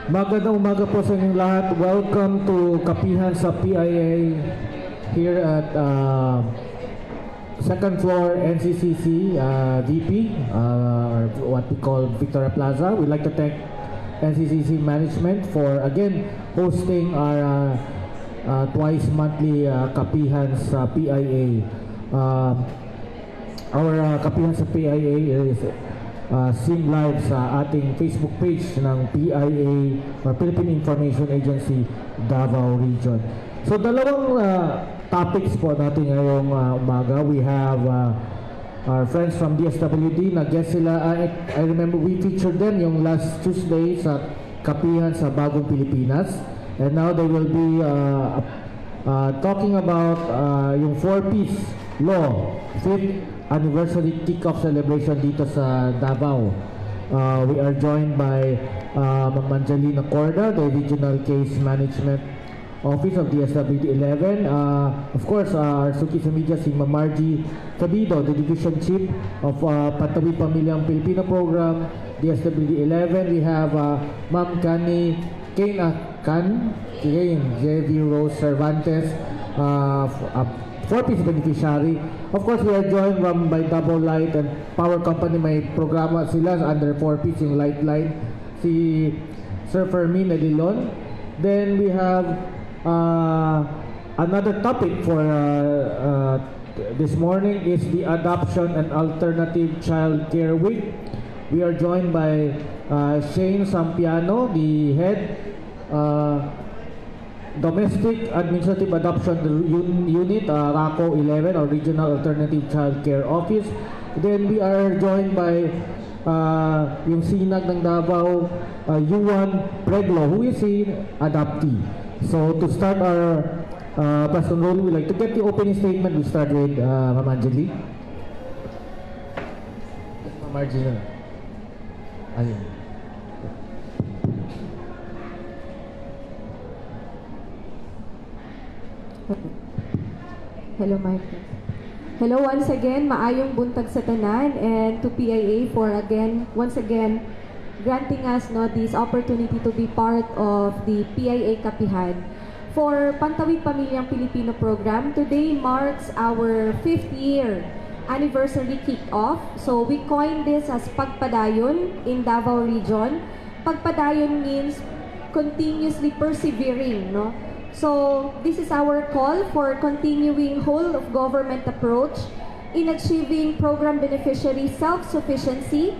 Magandang umaga po sa inyong lahat. Welcome to Kapihan sa PIA here at second floor NCCC VP, or what we call Victoria Plaza. We'd like to thank NCCC management for again hosting our twice monthly Kapihan sa PIA. Our Kapihan sa PIA is seen live sa ating Facebook page ng PIA or Philippine Information Agency Davao Region. So dalawang topics po natin ngayong umaga. We have our friends from DSWD, nag-guest sila. I remember we featured them yung last Tuesday sa Kapihan sa Bagong Pilipinas. And now they will be talking about yung 4-piece law, 5th anniversary kick-off celebration dito sa Davao. We are joined by Ma'am Angelina Corda, the Regional Case Management Office of DSWD 11. Of course, our Suki sa media, si Ma'am Margie Cabido, the Division Chief of Pantawid Pamilyang Pilipino Program, DSWD 11. We have Ma'am Kane J.V. Rose Cervantes, 4-piece beneficiary. Of course, we are joined by Double Light and Power Company. May programa sila under 4-piece yung Light Line. Si Sir Fermin Edilon. Then we have another topic for this morning is the Adoption and Alternative Child Care Week. We are joined by Shane Sampiano, the head Domestic Administrative Adoption Unit, RACO 11 or Regional Alternative Child Care Office. Then we are joined by yung sinag ng Davao, Yuan Preglo, who is an adoptee. So to start our press control, we like to get the opening statement. We start with Ma'am Angeli. Ma'am Margie. Ayun. Hello, Michael. Hello once again, maayong buntag sa tanan, and to PIA for once again granting us this opportunity to be part of the PIA Kapihan for Pantawid Pamilyang Pilipino Program. Today marks our 5th year anniversary kick-off. So we coined this as Pagpadayon in Davao Region. Pagpadayon means continuously persevering, no? So, this is our call for continuing whole of government approach in achieving program beneficiary self-sufficiency,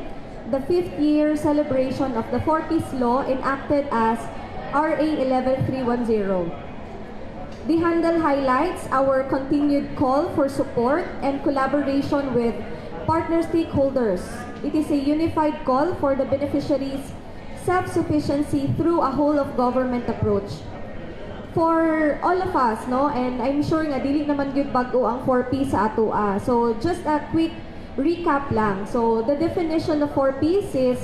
the 5th year celebration of the 4-piece law enacted as RA 11310. The handle highlights our continued call for support and collaboration with partner stakeholders. It is a unified call for the beneficiaries' self-sufficiency through a whole of government approach. For all of us, no, and I'm sure nga dili naman gyud bag-o ang 4P sa atoa. So just a quick recap lang. So the definition of 4Ps is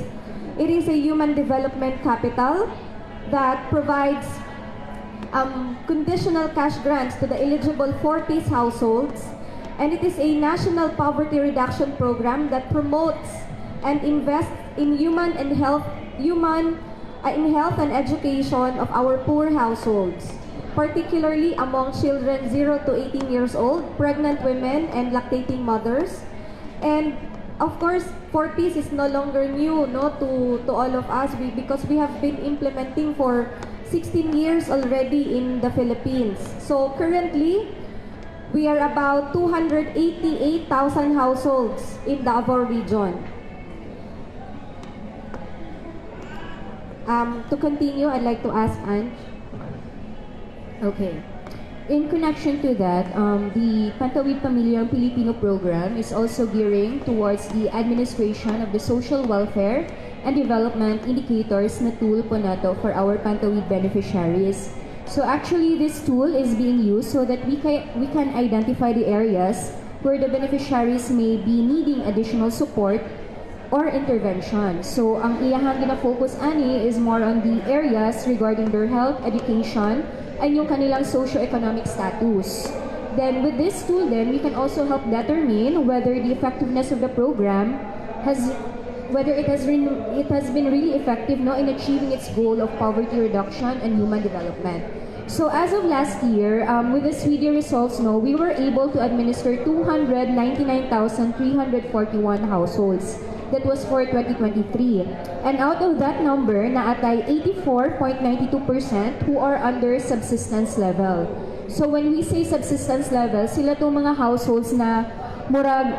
it is a human development capital that provides conditional cash grants to the eligible 4Ps households, and it is a national poverty reduction program that promotes and invests in health and education of our poor households, particularly among children 0 to 18 years old, pregnant women, and lactating mothers. And of course, 4Ps is no longer new, no, to all of us because we have been implementing for 16 years already in the Philippines. So currently, we are about 288,000 households in Davao Region. To continue, I'd like to ask Ange. Okay. In connection to that, the Pantawid Pamilyang Pilipino Program is also gearing towards the administration of the social welfare and development indicators na tool po nato for our Pantawid beneficiaries. So actually, this tool is being used so that we can identify the areas where the beneficiaries may be needing additional support or intervention. So, ang iyahang gina-focus ani is more on the areas regarding their health, education, and yung kanilang socio-economic status. Then, with this tool then, we can also help determine whether the effectiveness of the program has whether it has been really effective, no, in achieving its goal of poverty reduction and human development. So as of last year, with the SWEDI results, no, we were able to administer 299,341 households. That was for 2023. And out of that number, naatay 84.92% who are under subsistence level. So when we say subsistence level, sila tong mga households na murag,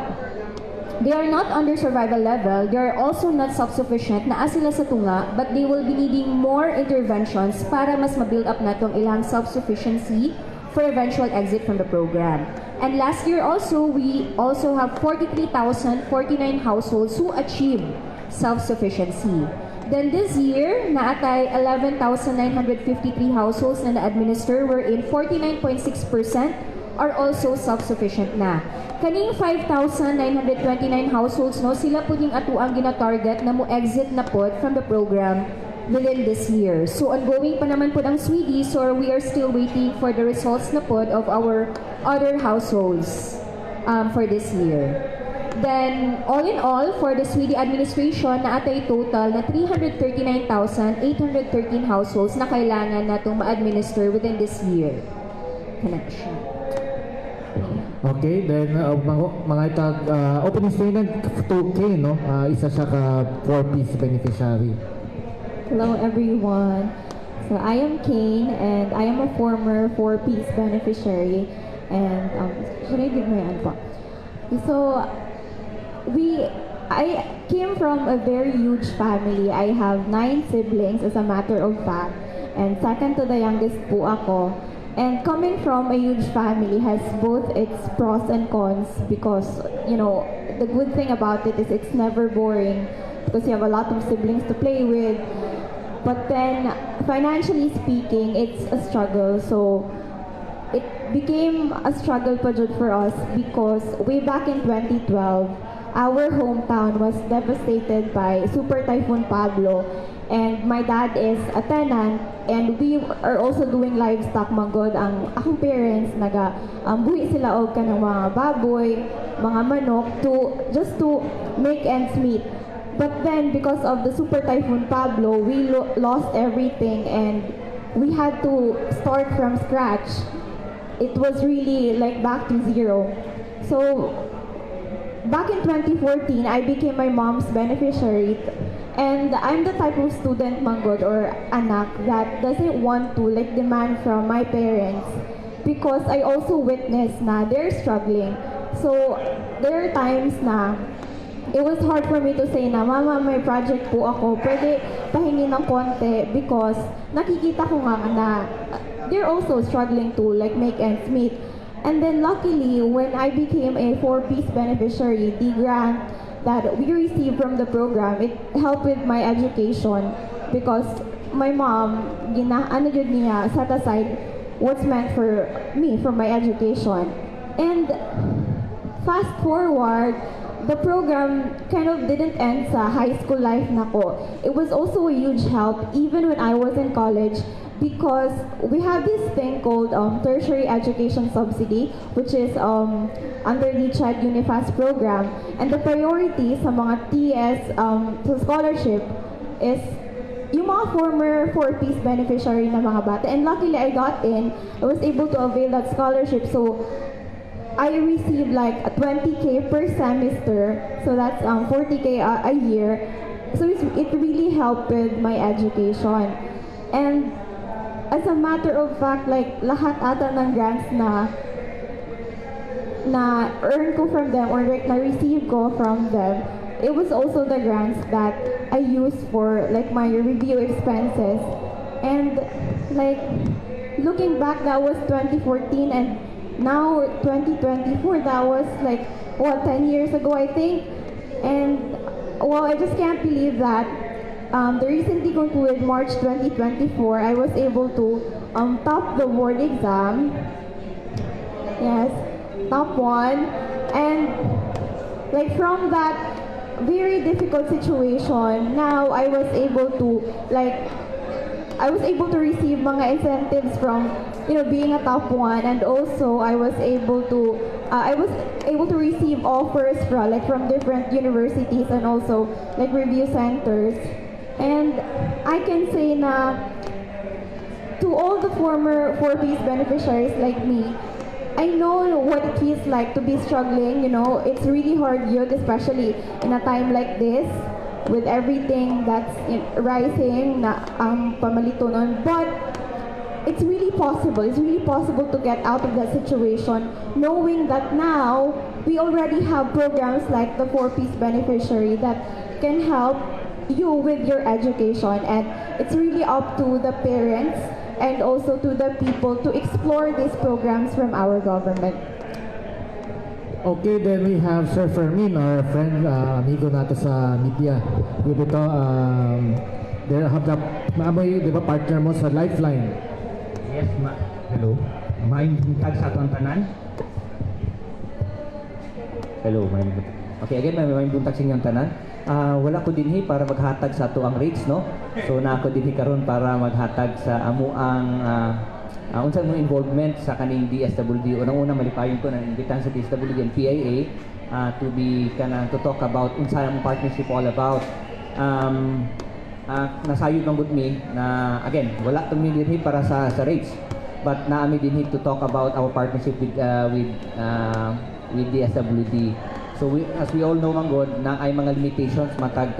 they are not under survival level, they are also not self-sufficient, naa sila sa tunga, but they will be needing more interventions para mas ma-build up na tong ilang self-sufficiency for eventual exit from the program. And last year also, we also have 43,049 households who achieved self-sufficiency. Then this year, naatay 11,953 households na na-administer, wherein 49.6% are also self-sufficient na. Kaning 5,929 households, no, sila po yung atuang gina-target na mo-exit na po from the program within this year. So ongoing pa naman po ang SWEDI, so we are still waiting for the results na po of our other households for this year. Then, all in all, for the SWEDI administration, naatay total na 339,813 households na kailangan natong ma-administer within this year. Connection. Okay, then mga itag opening statement to Kay, no? Isa siya ka 4-piece beneficiary. Hello everyone. So I am Kane and I am a former 4-piece beneficiary and should I give my answer? So I came from a very huge family. I have 9 siblings as a matter of fact and second to the youngest po ako. And coming from a huge family has both its pros and cons because, you know, the good thing about it is it's never boring because you have a lot of siblings to play with. But then, financially speaking, it's a struggle. So, it became a struggle project for us because way back in 2012, our hometown was devastated by Super Typhoon Pablo. And my dad is a tenant and we are also doing livestock manggod. Ang akong parents buhi sila og kanang mga baboy, mga manok just to make ends meet. But then because of the Super Typhoon Pablo, we lost everything and we had to start from scratch. It was really like back to zero. So back in 2014, I became my mom's beneficiary. And I'm the type of student manggod or anak that doesn't want to like demand from my parents because I also witnessed na they're struggling. So there are times na it was hard for me to say na, Mama, may project po ako, pwede pahingi ng konti because nakikita ko nga na they're also struggling to like make ends meet. And then luckily, when I became a 4-piece beneficiary, the grant that we received from the program, it helped with my education because my mom, set aside what's meant for me, for my education. And fast forward, the program kind of didn't end sa high school life na ko. It was also a huge help even when I was in college because we have this thing called tertiary education subsidy, which is under the CHED Unifast program. And the priority sa mga TS sa scholarship is yung mga former 4-piece beneficiary na mga bata. And luckily I got in, I was able to avail that scholarship. So I received like a 20K per semester, so that's 40K a year. So it really helped with my education. And as a matter of fact, like lahat ata ng grants na earn ko from them or like na receive ko from them, it was also the grants that I used for like my review expenses. And like looking back, that was 2014 and now 2024, that was like what, 10 years ago I think. And well, I just can't believe that the recently concluded March 2024, I was able to top the board exam. Yes, top 1. And like from that very difficult situation, now I was able to receive mga incentives from, you know, being a top 1, and also I was able to I was able to receive offers from different universities and also like review centers. And I can say na to all the former 4Ps beneficiaries like me, I know what it feels like to be struggling, you know. It's really hard yun, especially in a time like this with everything that's rising na ang pamalito nun. But it's really possible. It's really possible to get out of that situation, knowing that now we already have programs like the 4Ps beneficiary that can help you with your education, and it's really up to the parents and also to the people to explore these programs from our government. Okay, then we have Sir Fermin, our friend, amigo natin sa media. With ito, they have the, di ba, partner mo sa Lifeline? Yes, hello. Maayong buntag sa atong tanan. Hello, maayong buntag. Okay, again, maayong buntag sa inyong tanan. Wala ko dinhi para maghatag sa ato ang rates, no? So na ako dinhi karon para maghatag sa amo ang unsa mo involvement sa kaning DSWD. Unang-una malipayon ko na imbitahan sa DSWD and PIA to talk about unsa ang partnership all about. Nasayod man gud mi na again wala to mi dinhi para sa rates, but naami dinhi to talk about our partnership with DSWD. So as we all know man god na ay mga limitations matag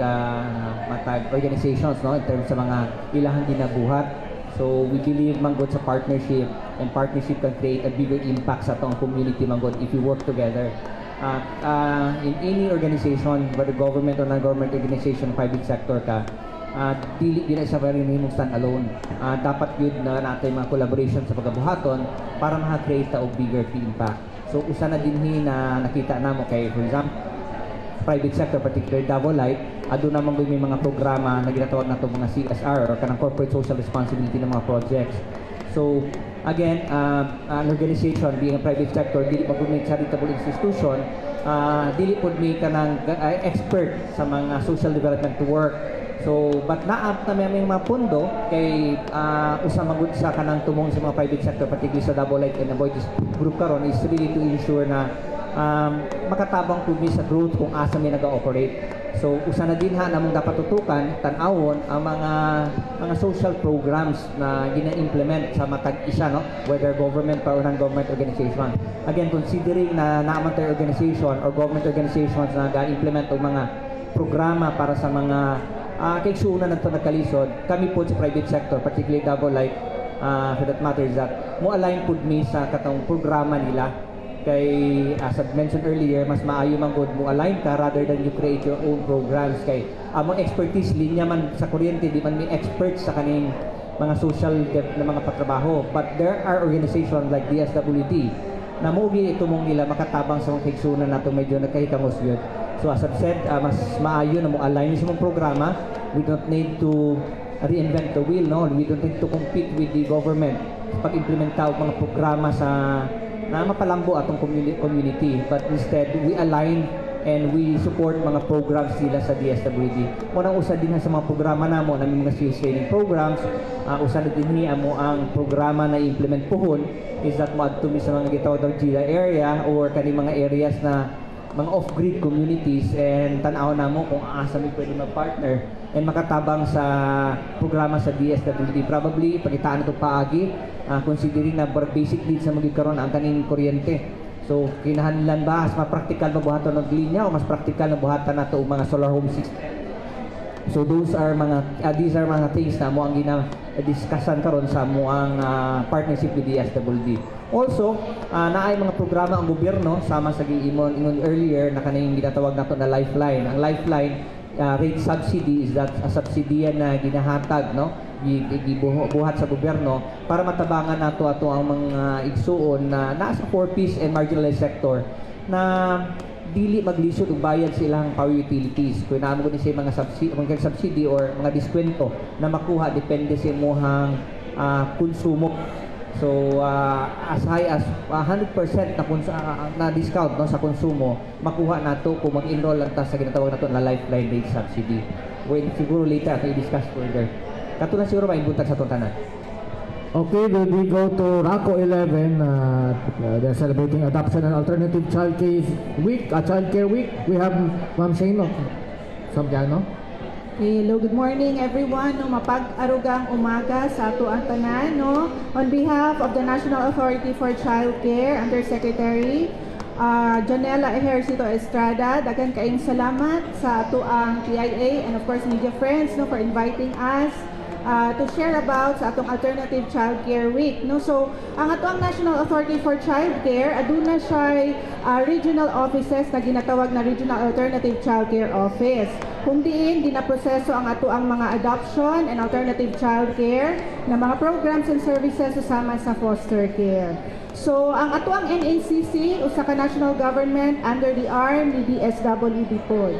organizations, no, in terms sa mga ilahang ginabuhat. So we believe man god sa partnership, and partnership can create a bigger impact sa atong community man god if we work together. In any organization, whether government or non-government organization, private sector ka, dili din sa very minimum stand alone. Dapat yun na natin mga collaboration sa pagkabuhaton para maka-create ta og bigger impact. So usa na dinhi na nakita namo kay, for example, private sector, particularly Davao Light, ado naman may mga programa na ginatawag nato mga CSR or kanang corporate social responsibility ng mga projects. So again, an organization being a private sector, dili magumit charitable institution, dili pud may kanang expert sa mga social development work. So, but naap na may mga pundo kay usa magud sa kanang tumong sa mga private sector, particularly sa Davao Light and Avoid this group karon is really to ensure na makatabang pud mi sa growth kung asa mi naga-operate. So, usa na din namong dapat tutukan, tan-awon ang mga social programs na gina-implement sa matag isa, no, whether government or non-government organization. Again, considering na naman tayo organization or government organizations na ga-implement og mga programa para sa mga kaigsuunan na ito nagkalisod, kami po sa private sector, particularly Davao Light, for that matter is that mo align po mi sa katong programa nila. Kay, as I mentioned earlier, mas maayo man good mo align ka rather than you create your own programs. Kay among expertise linya man sa kuryente, di man mi expert sa kaning mga social na mga patrabaho. But there are organizations like DSWD na mogi itumong nila makatabang sa mga kaigsuunan nato medyo nagkahitangos yun. So as I've said, mas maayo na mo align sa mga programa. We don't need to reinvent the wheel, no? We don't need to compete with the government pag-implement ta og mga programa na mapalambo atong community. But instead, we align and we support mga programs nila sa DSWD. Unang usa din sa mga programa namo na mga skills training programs, usa na din amo ang programa na implement pohon is that moadto mi sa mga gitawag GIA area or kani mga areas na mga off-grid communities, and tan-aw namo kung asa mi pwede mag-partner and makatabang sa programa sa DSWD. Probably pagitaan ito paagi, considering na basic needs na magikaroon ang kaning kuryente. So kinahanglan ba mas ma-practical ba buhatan ng linya o mas practical na buhatan nato og mga solar home system? So these are mga things na mo ang gina-discussan karon sa mo ang partnership with DSWD. Also, naay mga programa ang gobyerno sama sa giimon earlier na kaning ginatawag nato na Lifeline. Ang Lifeline rate subsidy is that a subsidy na ginahatag, no, gibuhat sa gobyerno para matabangan nato ang mga igsuon na nasa 4Ps and marginalized sector na dili maglisod og bayad sa ilang power utilities. Kung naamo ni sa mga subsidy or mga diskwento na makuha depende sa imong konsumo. So as high as 100% na discount, no, sa konsumo makuha nato kung mag-enroll lang ta sa ginatawag nato na Lifeline rate subsidy. When siguro later i-discuss further. Kato na siguro ba ibuntag sa atong tanan. Okay, then we go to RACO 11. They're celebrating Adoption and Alternative Childcare Week. Childcare Week. We have Ma'am Shane of Sambiano. Hello, good morning everyone. No, mapag-arugang umaga sa ato ang tanan. No? On behalf of the National Authority for Childcare, Undersecretary Janela Ejercito Estrada, daghang kaayong salamat sa ato ang PIA and of course media friends no, for inviting us to share about sa atong Alternative Childcare Week. No? So, ang atong National Authority for Childcare, aduna siya regional offices na ginatawag na Regional Alternative Childcare Office. Kung diin, ginaproseso ang ato ang mga adoption and alternative childcare na mga programs and services susama sa foster care. So, ang ato ang NACC, usa ka national government under the arm ni DSWD po.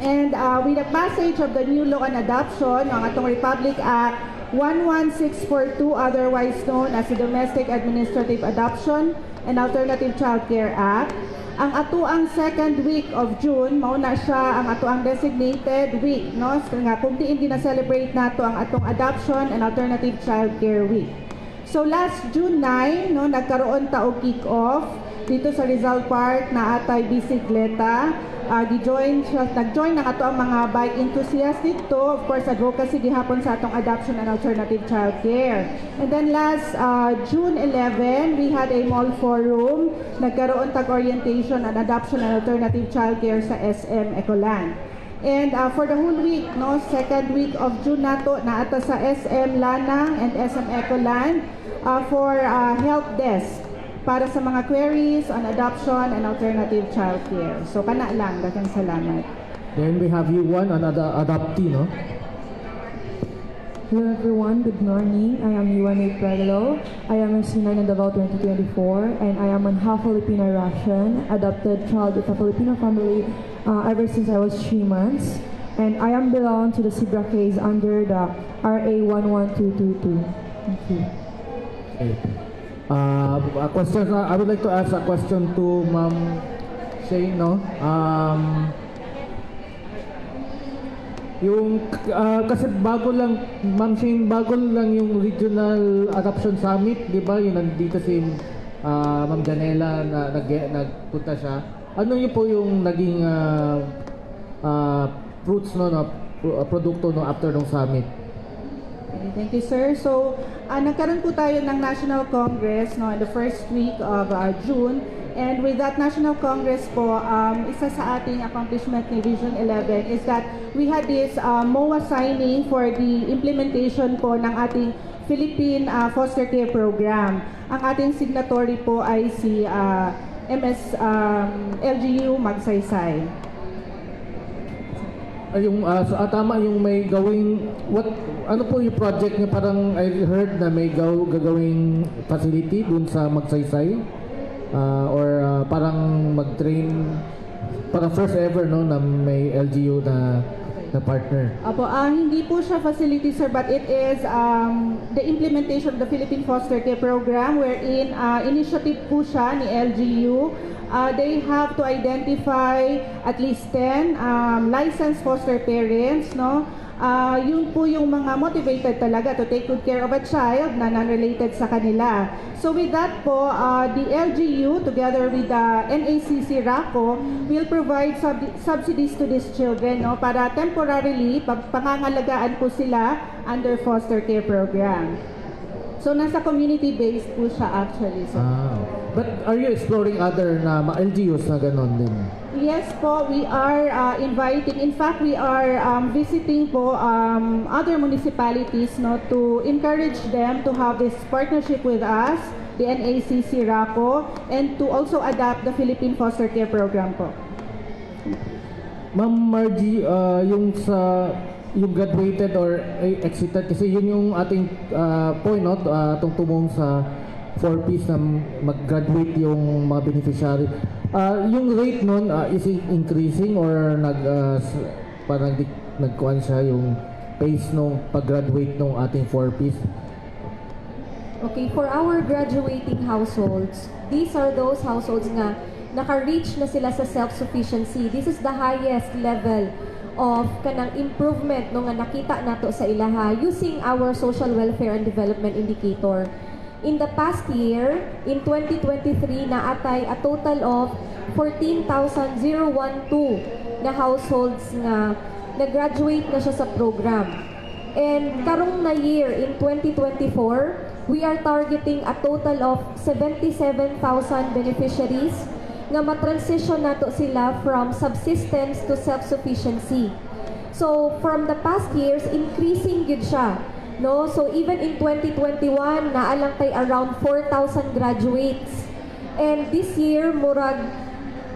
And with the passage of the new law on adoption, ang atong Republic Act 11642, otherwise known as the Domestic Administrative Adoption and Alternative Child Care Act, ang ato ang second week of June, mao na siya ang ato ang designated week, no? So, nga kung diin gina-celebrate nato ang atong Adoption and Alternative Child Care Week. So last June 9, no, nagkaroon ta og kick-off dito sa Rizal Park na atay bisikleta. Nag-join na ato ang mga bike enthusiasts dito. Of course, advocacy gihapon sa atong adoption and alternative child care. And then last June 11, we had a mall forum. Nagkaroon tag orientation on adoption and alternative child care sa SM Ecoland. And for the whole week, no, second week of June nato na ato sa SM Lanang and SM Ecoland for help desk para sa mga queries on adoption and alternative child care. So, kana lang. Daghang salamat. Then we have you one, another adoptee, no? Hello everyone, good morning. I am Yuan Pedro. I am a C9 in Davao 2024 and I am an half Filipino Russian, adopted child with a Filipino family ever since I was 3 months. And I am belong to the Sibra case under the RA 11222. Thank you. Okay. A question, I would like to ask a question to Ma'am Shane, no? Kasi bago lang, Ma'am Shane, bago lang yung Regional Adoption Summit, di ba? Yung nandito si Ma'am Janela na nagpunta siya. Ano yun po yung naging fruits, no, produkto no, after ng summit? Okay, thank you, sir. So, nagkaroon po tayo ng National Congress no, in the first week of June. And with that National Congress po, isa sa ating accomplishment ni Vision 11 is that we had this MOA signing for the implementation po ng ating Philippine Foster Care Program. Ang ating signatory po ay si MS LGU Magsaysay. Tama yung may gawing ano po yung project niya, parang I heard na may gagawing facility dun sa Magsaysay or parang mag-train parang first ever no na may LGU na partner. Apo, hindi po siya facility, sir, but it is the implementation of the Philippine Foster Care Program wherein initiative po siya ni LGU. They have to identify at least 10 licensed foster parents, no? Yun po yung mga motivated talaga to take good care of a child na non-related sa kanila. So with that po, the LGU together with the NACC RACO will provide subsidies to these children, no, para temporarily pangangalagaan po sila under foster care program. So nasa community-based po siya actually. So. But are you exploring other na LGUs na ganon din? Yes po, we are inviting. In fact, we are visiting po other municipalities no, to encourage them to have this partnership with us, the NACC RACO, and to also adopt the Philippine Foster Care Program po. Ma'am Margie, yung graduated or exited, kasi yun yung ating point, no? Tungtungong sa 4Ps na mag-graduate yung mga beneficiary. Yung rate nun, is it increasing or parang nagkuhan siya yung pace nung pag-graduate nung ating 4Ps? Okay, for our graduating households, these are those households nga naka-reach na sila sa self-sufficiency. This is the highest level of kanang improvement no nga nakita nato sa ilaha using our social welfare and development indicator. In the past year, in 2023, naatay a total of 14,012 na households nga nag-graduate na siya sa program. And karong na year, in 2024, we are targeting a total of 77,000 beneficiaries nga matransition nato sila from subsistence to self-sufficiency. So, from the past years, increasing gid siya. No? So, even in 2021, naalang tay around 4,000 graduates. And this year, murag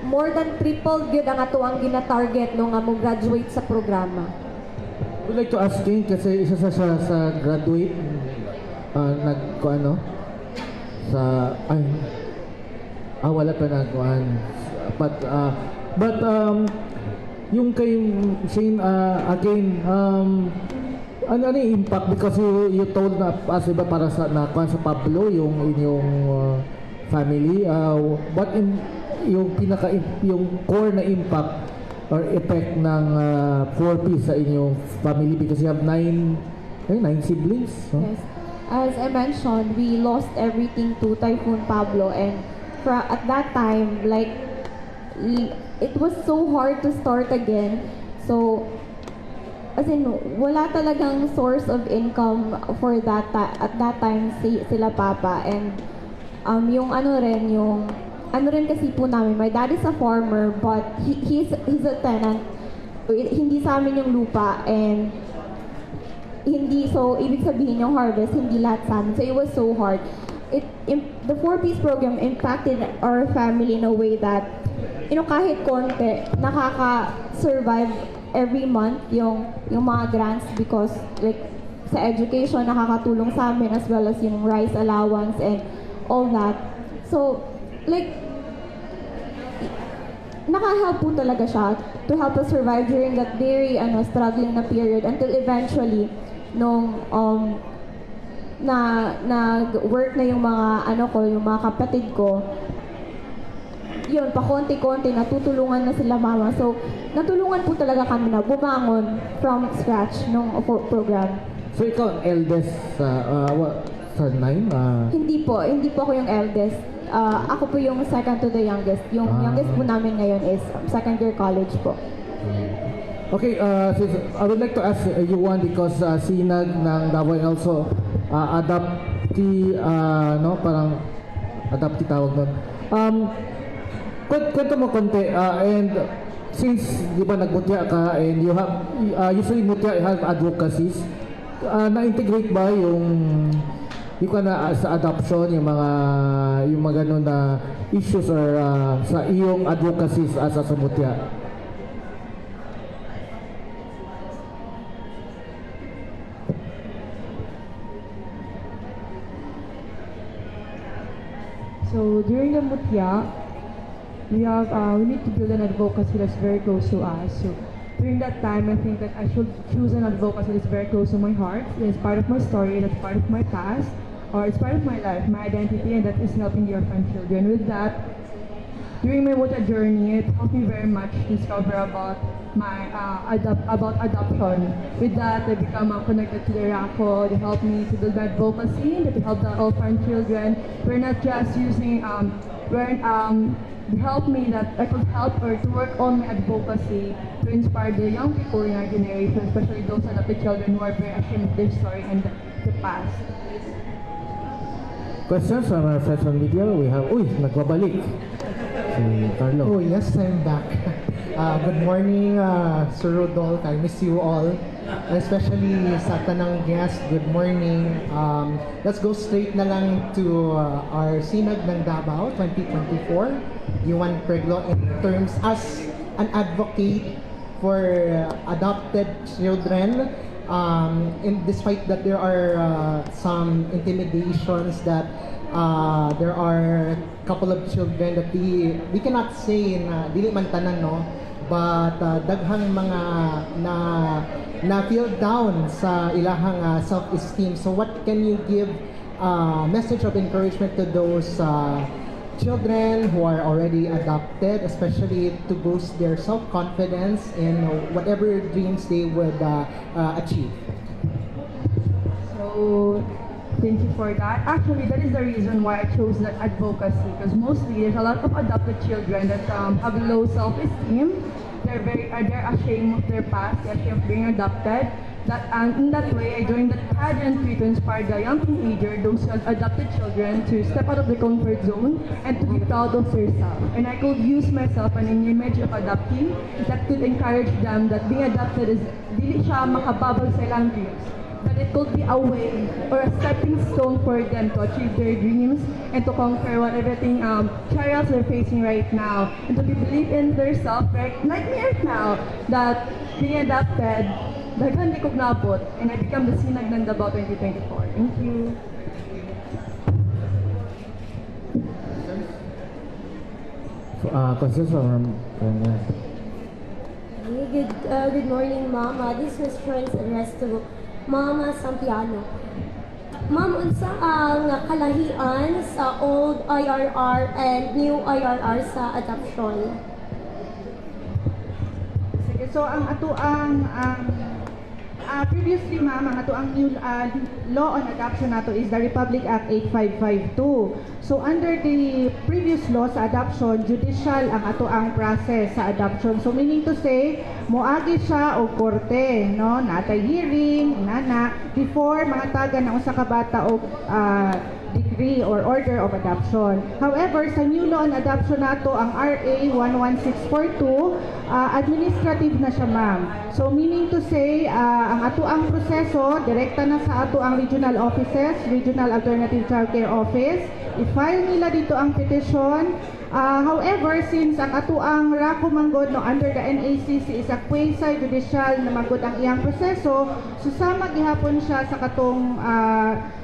more than triple gyud ang ato ang gina-target no nga mo graduate sa programa. I would like to ask King kasi isa sa graduate wala pa nagkuhan but yung kay Shane again ano yung impact because you told na as iba para sa nakuhan sa Pablo yung inyong family what in yung yung core na impact or effect ng 4P sa inyong family because you have 9 siblings, no? Yes. As I mentioned, we lost everything to Typhoon Pablo, and at that time, like, it was so hard to start again. So, as in, wala talagang source of income for at that time sila Papa, and yung ano rin kasi po namin, my dad is a farmer, but he's a tenant. Hindi sa amin yung lupa, and so ibig sabihin yung harvest, hindi lahat sa amin. So it was so hard. The 4Ps program impacted our family in a way that, kahit konti, nakaka-survive every month yung mga grants because like sa education, nakakatulong sa amin as well as yung rice allowance and all that. So, like, naka-help po talaga siya to help us survive during that very struggling na period until eventually nung work na yung mga yung mga kapatid ko, yun, pa konti-konti natutulungan na sila mama. So, natulungan po talaga kami na bumangon from scratch nung program. So ikaw ang eldest sa 9? Hindi po ako yung eldest. Ako po yung second to the youngest. Yung youngest po namin ngayon is second year college po. Okay, I would like to ask you one because sinag ng Davao also parang adoptee tawag nun. Kwento mo konti and since di ba nagmutya ka and you have usually mutya have advocacies, na-integrate ba yung sa adoption yung mga ganun na issues or sa iyong advocacies as a sumutya? So during the Mutya, we need to build an advocacy that's very close to us. So during that time, I think that I should choose an advocacy that's very close to my heart. It's part of my story, that's part of my past, or it's part of my life, my identity, and that is helping the orphan children. With that, during my Mutya journey, it helped me very much discover about adoption. With that, I become connected to the RACO. They help me to build my advocacy, to help the orphan children. We're not just using, they help me that I could help or to work on my advocacy to inspire the young people in our generation, especially those adopted children who are very ashamed of their story and the past. Questions from our friends on video? We have, nagbabalik. Si Carlo. Oh, yes, I'm back. Good morning, Sir Rodolph. I miss you all. Especially sa tanang guest, good morning. Let's go straight na lang to our Synod ng Davao 2024. Yuan Preglo in terms as an advocate for adopted children. Despite that there are some intimidations that there are a couple of children that we cannot say na dili man tanan, no, but daghang mga na feel down sa ilahang self-esteem. So what can you give message of encouragement to those children who are already adopted, especially to boost their self-confidence in whatever dreams they would achieve. So, thank you for that. Actually, that is the reason why I chose that advocacy, because mostly there's a lot of adopted children that have low self-esteem. They're ashamed of their past, they're ashamed of being adopted. That in that way, I joined the pageantry to inspire the young teenager, those adopted children, to step out of the comfort zone and to be proud of yourself. And I could use myself an image of adoptee that could encourage them that being adopted is dili siya makababag sa ilang dreams. But it could be a way or a stepping stone for them to achieve their dreams and to conquer whatever trials they're facing right now, and to believe in themselves, right? Like me right now, that being adopted, daghan di ko nabot, and I become the Sinag ng Davao 2024. Thank you. Questions from Good morning, Mama. This is Friends addressed to Mama Sampiano. Ma'am, unsa ang kalahian sa old IRR and new IRR sa adoption? Sige, so ang ato ang previously ma'am, ang ato ang new law on adoption nato is the Republic Act 8552. So under the previous law sa adoption, judicial ang ato ang process sa adoption. So meaning to say, moagi siya og korte, no? Natay hearing, nana, before mga taga na usa ka bata og decree or order of adoption. However, sa new law on adoption nato, ang RA 11642, administrative na siya, ma'am. So meaning to say, ang ato ang proseso, direkta na sa ato ang regional offices, Regional Alternative Child Care Office. I-file nila dito ang petition. However, since ang ato ang RACO manggod no, under the NACC is a quasi-judicial na manggod ang iyang proseso, susama gihapon siya sa katong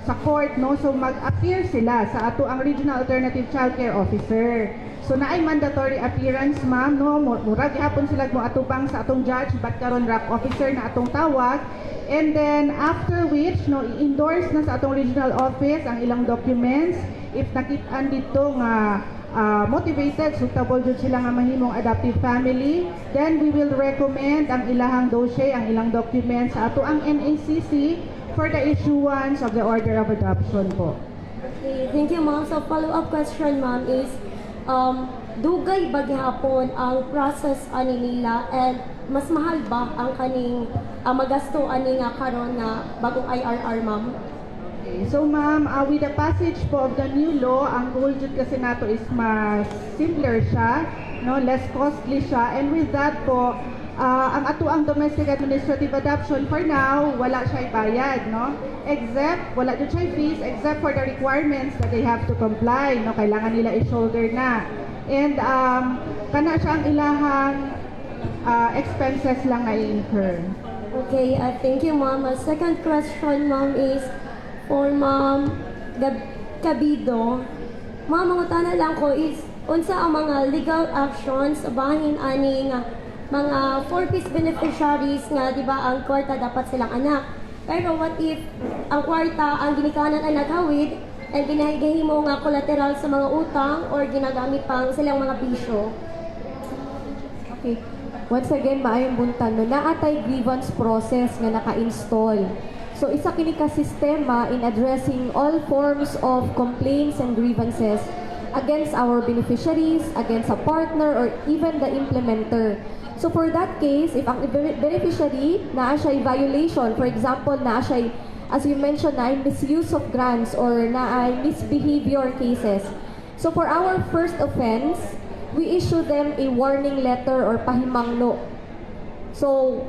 sa court, no? So mag-appear sila sa ato ang Regional Alternative Child Care Officer. So naay mandatory appearance, ma'am, no? Murag gihapon sila mo atubang sa atong judge, but karon RAC officer na atong tawag. And then after which, no, i-endorse na sa atong regional office ang ilang documents. If nakit-an dito nga motivated, suitable jud sila nga mahimong adoptive family, then we will recommend ang ilahang dossier, ang ilang documents sa ato ang NACC for the issuance of the order of adoption po. Okay, thank you, Ma'am. So follow-up question, Ma'am, is dugay ba gihapon ang process ani nila, and mas mahal ba ang kaning magasto ani nga karon na bagong IRR, Ma'am? Okay, so ma'am, with the passage po of the new law, ang goal jud kasi nato is mas simpler siya, no, less costly siya, and with that po, ang ato ang domestic administrative adoption for now, wala siya ibayad, no? Except, wala jud siya fees, except for the requirements that they have to comply, no? Kailangan nila i-shoulder na. And kana siya ang ilahang expenses lang na i-incur. Okay, thank you, Ma'am. Second question, Ma'am, is for Ma'am Cabido. Ma'am, mangutana lang ko is, unsa ang mga legal actions bahin ani nga mga four-piece beneficiaries nga, di ba, ang kwarta dapat silang anak. Pero what if ang kwarta ang ginikanan ang naghawid and ginahimo nga collateral sa mga utang or ginagamit pang silang mga bisyo? Okay. Once again, maayong buntan, no, naatay grievance process nga naka-install. So, isa kini ka sistema in addressing all forms of complaints and grievances against our beneficiaries, against a partner, or even the implementer. So, for that case, if ang beneficiary naa siya violation, for example, naa siya, as you mentioned, na misuse of grants or na misbehavior cases. So, for our first offense, we issue them a warning letter or pahimangno. So,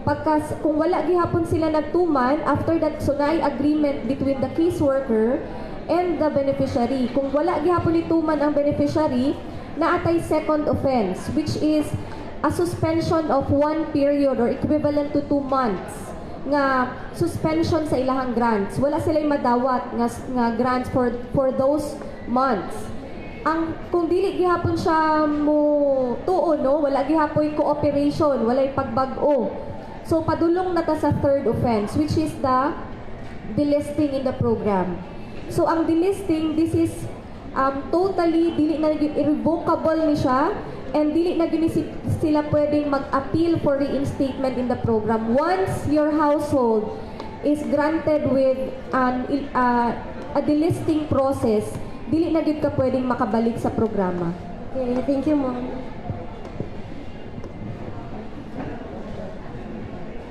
kung wala gihapon sila nagtuman, after that, so naay agreement between the caseworker and the beneficiary. Kung wala gihapon ituman ang beneficiary, naatay second offense, which is a suspension of 1 period or equivalent to 2 months nga suspension sa ilahang grants. Wala sila'y madawat nga grants for those months. Kung dili gihapon siya mo tuo, no, wala gihapon cooperation, walay pagbag-o. So padulong na ta sa third offense, which is the delisting in the program. So ang delisting, this is totally dili na gyud irrevocable ni siya, and dili na gyud sila pwedeng mag-appeal for reinstatement in the program. Once your household is granted with a delisting process, dili na gyud ka pwedeng makabalik sa programa. Okay, thank you, Ma'am.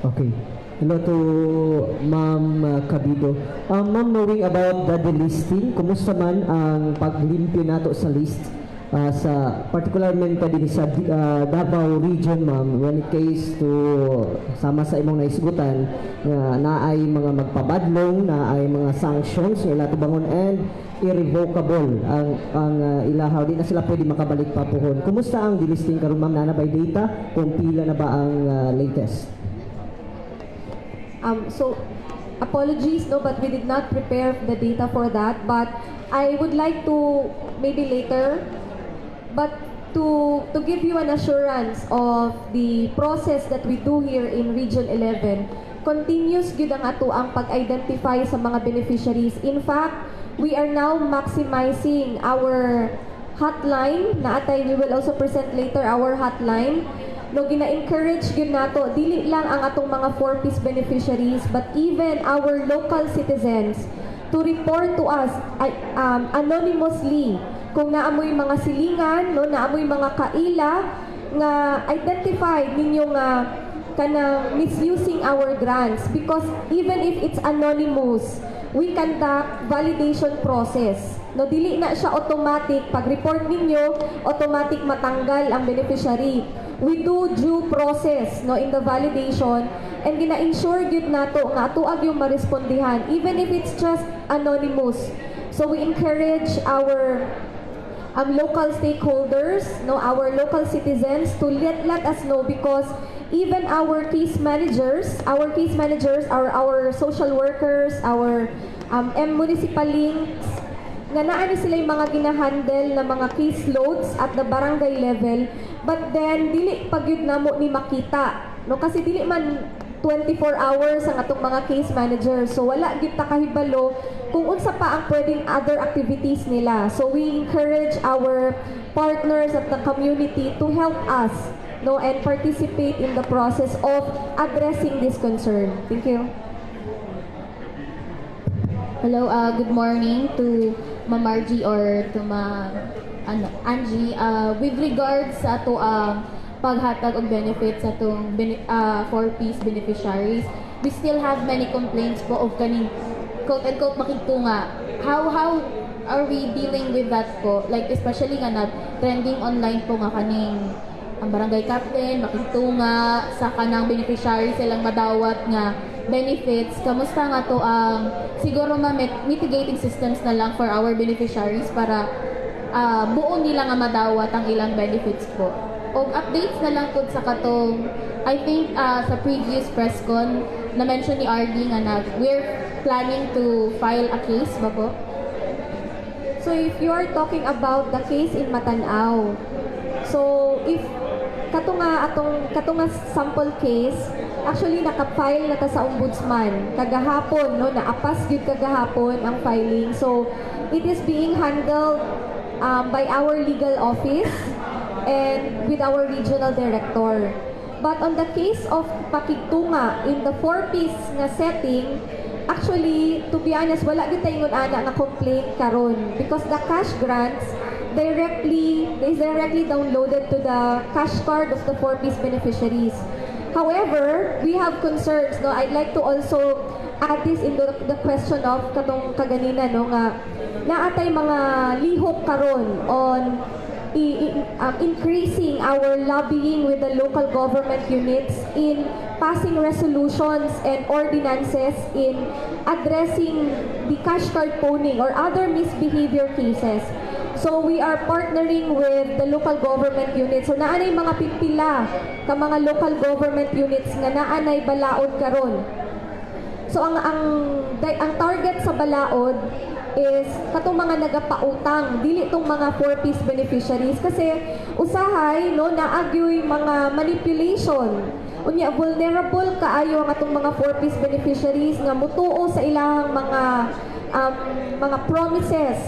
Okay. Hello to Ma'am Cabido. Ma'am, knowing about the delisting, kumusta man ang paglimpyo nato sa list sa particularmente din sa Davao region, ma'am, when it case to sama sa imong naisgutan nga naay mga magpabadlong, naay mga sanctions ila tubangon and irrevocable ang ilahaw, di na sila pwede makabalik pa pohon. Kumusta ang delisting karon, ma'am? Nana by data kung pila na ba ang latest? So, apologies, no, but we did not prepare the data for that. But I would like to, maybe later, but to give you an assurance of the process that we do here in Region 11, continuous gyud ang ato ang pag-identify sa mga beneficiaries. In fact, we are now maximizing our hotline, na atay we will also present later our hotline. No, gina-encourage gyud nato dili lang ang atong mga 4-piece beneficiaries but even our local citizens to report to us anonymously kung naamoy mga silingan, no, naamoy mga kaila nga identified ninyo nga kanang misusing our grants, because even if it's anonymous, we conduct validation process. No, dili na siya automatic. Pag report ninyo, automatic matanggal ang beneficiary. We do due process, no, in the validation, and gina-ensure gyud nato nga tuag yung marespondihan even if it's just anonymous. So we encourage our local stakeholders, no, our local citizens to let us know, because even our case managers are our social workers, our municipal links, nga naa ni sila yung mga ginahandle na mga caseloads at the barangay level, but then dili pagyud namo ni makita, no, kasi dili man 24 hours ang atong mga case managers, so wala gyud ta kahibalo kung unsa pa ang pwedeng other activities nila. So we encourage our partners at the community to help us, no, and participate in the process of addressing this concern. Thank you. Hello, good morning to Ma'am Margie or to Ma'am Angie. With regards sa ato paghatag og benefits sa atong 4-piece beneficiaries, we still have many complaints po of kaning quote-unquote makigtunga. How are we dealing with that po? Like especially nga na trending online po nga kaning ang barangay captain makigtunga sa kanang beneficiaries silang madawat nga benefits. Kamusta nga to ang siguro mitigating systems na lang for our beneficiaries para buo nila nga madawat ang ilang benefits po. O updates na lang po sa katong, I think sa previous press con na mention ni RD nga we're planning to file a case ba po? So if you are talking about the case in Matanao, so if katunga sample case, actually naka-file na ta sa ombudsman kagahapon, no, naapas gyud kagahapon ang filing. So it is being handled by our legal office and with our regional director. But on the case of pakigtunga in the 4-piece nga setting, actually, to be honest, wala gyud tayo ana nga complaint karon, because the cash grants is directly downloaded to the cash card of the 4-piece beneficiaries. However, we have concerns, no. I'd like to also add this into the question of katong kaganina, no, nga naatay mga lihok karon on increasing our lobbying with the local government units in passing resolutions and ordinances in addressing the cash card pawning or other misbehavior cases. So we are partnering with the local government units. So naanay mga pipila ka mga local government units nga naanay balaod karon. So ang target sa balaod is katong mga nagapautang, dili tong mga 4-piece beneficiaries, kasi usahay, no, naagyoy mga manipulation. Unya vulnerable kaayo ang atong mga 4-piece beneficiaries nga mutuo sa ilang mga promises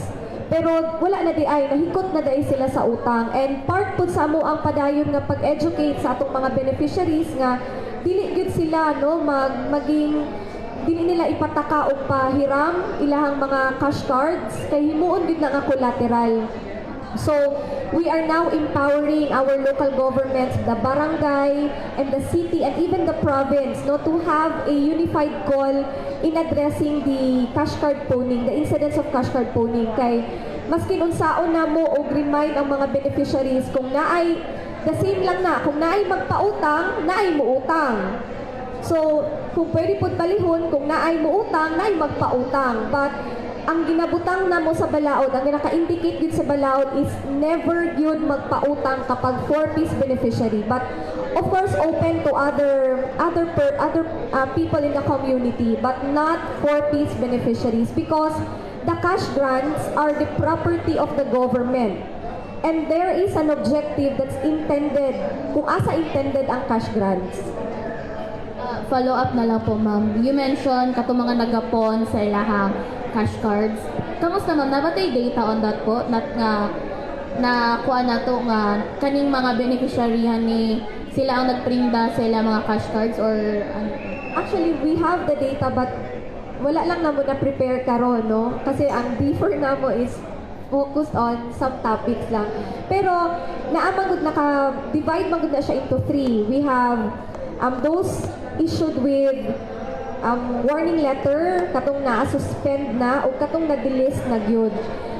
Pero wala na di ay, nahikot na di sila sa utang. And part po sa mo ang padayon nga pag-educate sa atong mga beneficiaries nga dili gyud sila no maging dili nila ipataka og pahiram ilahang mga cash cards kay himuon gyud na nga collateral. So, we are now empowering our local governments, the barangay and the city and even the province, no, to have a unified call in addressing the cash card pawning, the incidents of cash card pawning. Kay maski unsaon na mo og remind ang mga beneficiaries kung naay the same lang na kung naay magpautang, naay muutang. So, kung pwede po balihon, kung naay muutang, naay magpautang. But ang ginabutang na mo sa balaod, ang naka-indicate din sa balaod is never yun magpautang kapag 4-piece beneficiary. But of course, open to other people in the community, but not 4-piece beneficiaries because the cash grants are the property of the government. And there is an objective that's intended, kung asa intended ang cash grants. Follow up na lang po, ma'am. You mentioned katong mga nagapon sa ilahang cash cards. Kamusta, ma'am? Nabatay data on that po? Na kuha na to nga kaning mga beneficiaryan ni sila ang nagprinda sa ilang mga cash cards or ano? Actually, we have the data but wala lang na mo na prepare karon, no? Kasi ang differ na mo is focused on some topics lang. Pero naamagod naka-divide magud na siya into 3. We have those issued with warning letter, katong na-suspend na o katong na-delist na gyud.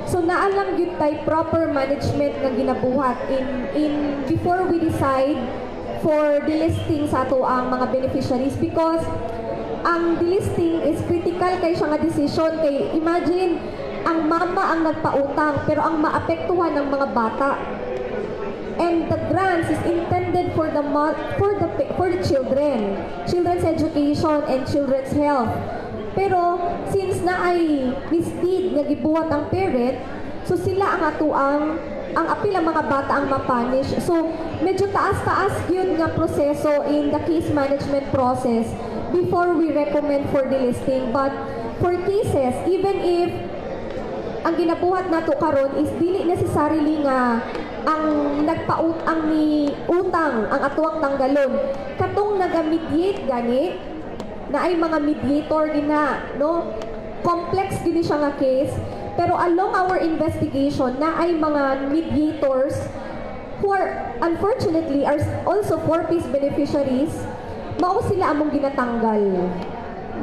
So naalang gyud tay proper management nga ginabuhat in before we decide for delisting sa ato ang mga beneficiaries because ang delisting is critical kay siya nga decision kay imagine ang mama ang nagpautang pero ang maapektuhan ng mga bata. And the grants is intended for the children's education and children's health. Pero since na ay misdeed nga gibuhat ang parent, so sila ang ang apil ang mga bata ang mapunish. So medyo taas-taas yun nga proseso in the case management process before we recommend for delisting. But for cases, even if ang ginabuhat nato karon is dili necessarily nga ang nagpautang ni utang ang atuang tanggalon katong naga-mediate gani na ay mga mediator gina no complex gini siya nga case pero along our investigation na ay mga mediators who are unfortunately are also 4-piece beneficiaries mao sila among ginatanggal.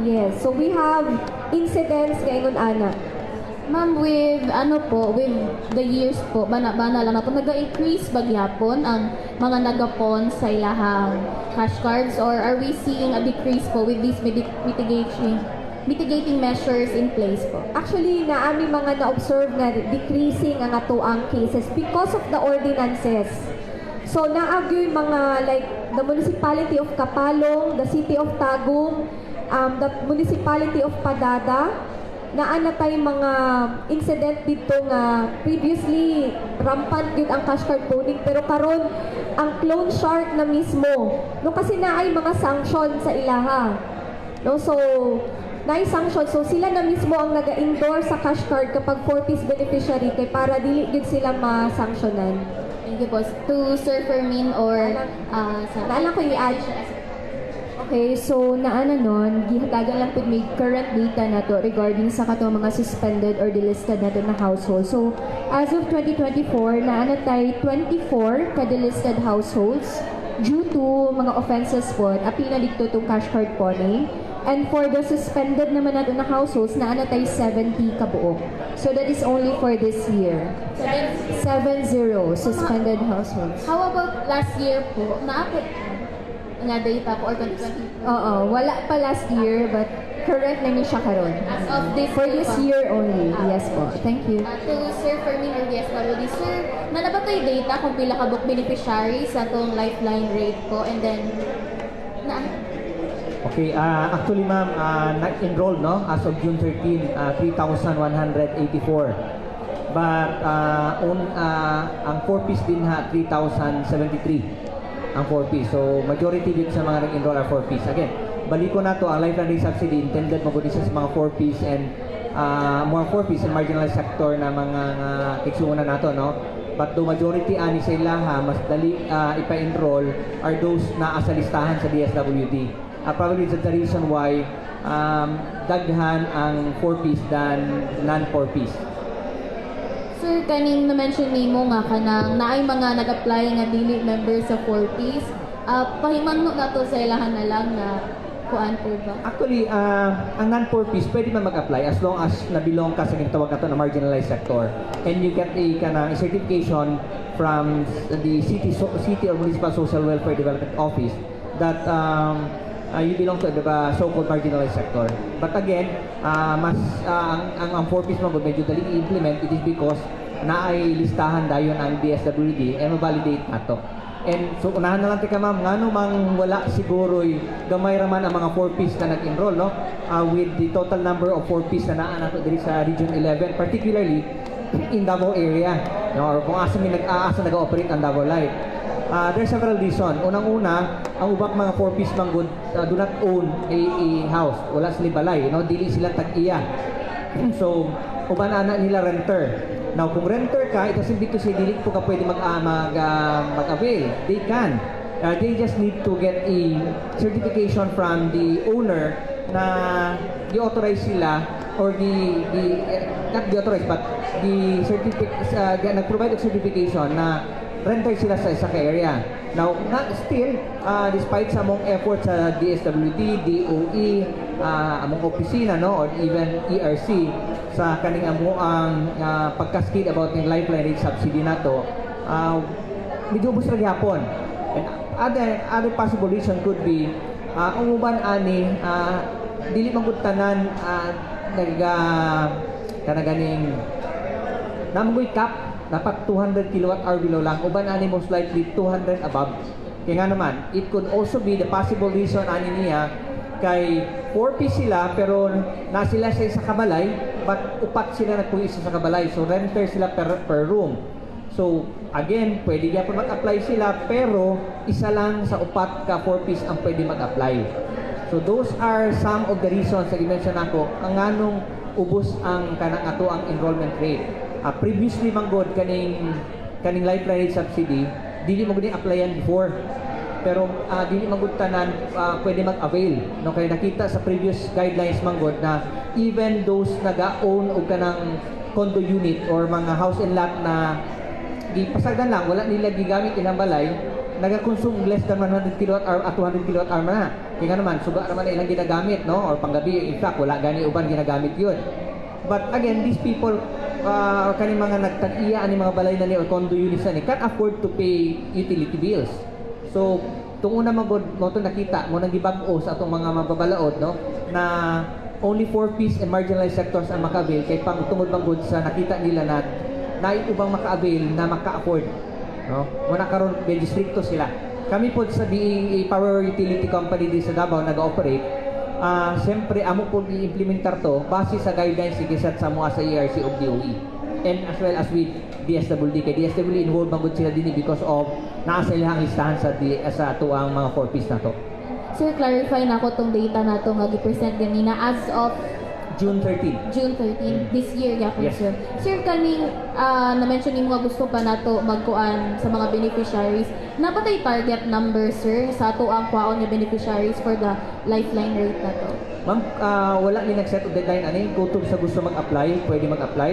Yes, so we have incidents ngayon ana. Ma'am, with the years po, bana lang na po, nag-increase ba gyapon ang mga nagapon sa ilahang cash cards or are we seeing a decrease po with these mitigating measures in place po? Actually, naami mga na-observe na decreasing ang atoang cases because of the ordinances. So, naagyoy mga like the municipality of Kapalong, the city of Tagum, the municipality of Padada, naanatay mga incident dito nga previously rampant yun ang cash card pawning pero karon ang clone shark na mismo no kasi naay mga sanction sa ilaha no so naay sanction so sila na mismo ang naga-endorse sa cash card kapag 4-piece beneficiary kay para dili gid sila ma-sanctionan. Thank you po. To Sir Fermin or naalang ko i-add. Okay, so naana nun, gihatagan lang po may current data na to regarding sa kato mga suspended or delisted na to na household. So, as of 2024, naana tayo 24 ka-delisted households due to mga offenses po, apil na dito itong cash card pawning. And for the suspended naman na to na households, naana tayo 70 kabuok. So, that is only for this year. 70 suspended households. How about last year po? Naapit nga data po or 2020? Oo, wala pa last year but correct na niya siya karon. As of this For this year only. Yes po. Thank you. To Sir Fermin or DSWD, Sir, nalabatay data kung pila ka book beneficiary sa itong lifeline rate po and then Okay, actually ma'am, nag-enroll no as of June 13, 3,184. But ang 4-piece din 3,073 ang 4-piece. So majority din sa mga nag-enroll are 4-piece. Again, balik ko na to ang lifeline rate subsidy intended magudi sa mga 4-piece and more 4Ps and marginalized sector na mga kiksungunan nato, no? But the majority ani sa ilaha mas dali ipa-enroll are those na sa listahan sa DSWD. Probably that's the reason why daghan ang 4Ps than non-4Ps. Sir, kaning na-mention nimo nga kanang naay mga nag-apply nga dili member sa 4Ps. Pahimangno na to sa ilahan na lang na kuan po ba? Actually, ang non-4Ps pwede man mag-apply as long as nabilong ka sa tawag nato na marginalized sector. And you get a certification from the city or municipal social welfare development office that you belong to the so-called marginalized sector. But again, ang 4Ps mo medyo dali i-implement. It is because naay listahan dayon ang DSWD and ma-validate nato. And so unahan na lang tika ma'am, ngano mang wala siguro'y gamay raman ang mga 4Ps na nag-enroll, no? With the total number of 4Ps na naa nato diri sa Region 11, particularly in Davao area, no? Or kung asa nag-ooperate ang Davao Life. There's several reasons. Unang-una, ang ubang mga 4Ps manggod do not own a house. Wala sila balay, no? Dili sila tag-iya. So, uban ana nila renter. Now, kung renter ka, it doesn't mean to say dili po ka pwede mag-avail. They can. They just need to get a certification from the owner na i-authorize sila or not the-authorize but the nag-provide of certification na renter sila sa isa ka area. Now, still, despite sa among efforts sa DSWD, DOE, among opisina, no, or even ERC, sa kaning amo ang pagkaskid about ng lifeline rate subsidy nato, medyo ubos ra gyapon. And other possible reason could be ang uban ani dili man gud tanan kanaganing namoy cap dapat 200 kWh below lang, uban ani most likely 200 above. Kaya nga naman, it could also be the possible reason ani niya kay 4P sila pero na sila sa isa kabalay but upat sila nagpuyo sa kabalay, so renter sila per room. So again, pwede gyapon mag-apply sila pero isa lang sa upat ka 4Ps ang pwede mag-apply. So those are some of the reasons sa i-mention ako ang nganong ubos ang kanang ato ang enrollment rate. Previously manggod kaning lifeline rate subsidy dili mo gani applyan before. Pero dili magud tanan pwede mag-avail, no? Kaya nakita sa previous guidelines manggod na even those naga-own og kanang condo unit or mga house and lot na gipasagdan lang wala nila gigamit ilang balay, naga-consume less than 100 kWh at 200 kWh na. Kaya naman suga naman ilang ginagamit, no? Or panggabi, in fact wala gani uban ginagamit yun. But again, these people kaning mga nagtag-iya ani mga balay na ni or condo units ni can't afford to pay utility bills. So, tung una mo to nakita mo nang gibag-o sa atong mga mababalaod, no, na only 4Ps and marginalized sectors ang maka-avail kay pang tungod manggod sa nakita nila na ubang maka-avail na maka-afford, no. Muna karon medyo stricto sila. Kami po sa DEA Power Utility Company di sa Davao nag-operate. Siyempre amo po i-implementar to base sa guidelines gigisat sa mga sa ERC o DOE. And as well as with DSWD. Kay DSWD involved magod sila din because of naa sa ilang listahan sa tuang mga 4Ps na to. Sir, clarify na ko tong data na to nga gi-present ganina as of June 13. June 13 this year gyapon, Yes. sir. Sir, kaning na-mention nimo nga gusto pa nato magkuan sa mga beneficiaries. Napatay target number, sir, sa ato ang kwaon nga beneficiaries for the lifeline rate na to? Ma'am, wala ni nag-set of deadline ani kung sa gusto mag-apply, pwede mag-apply.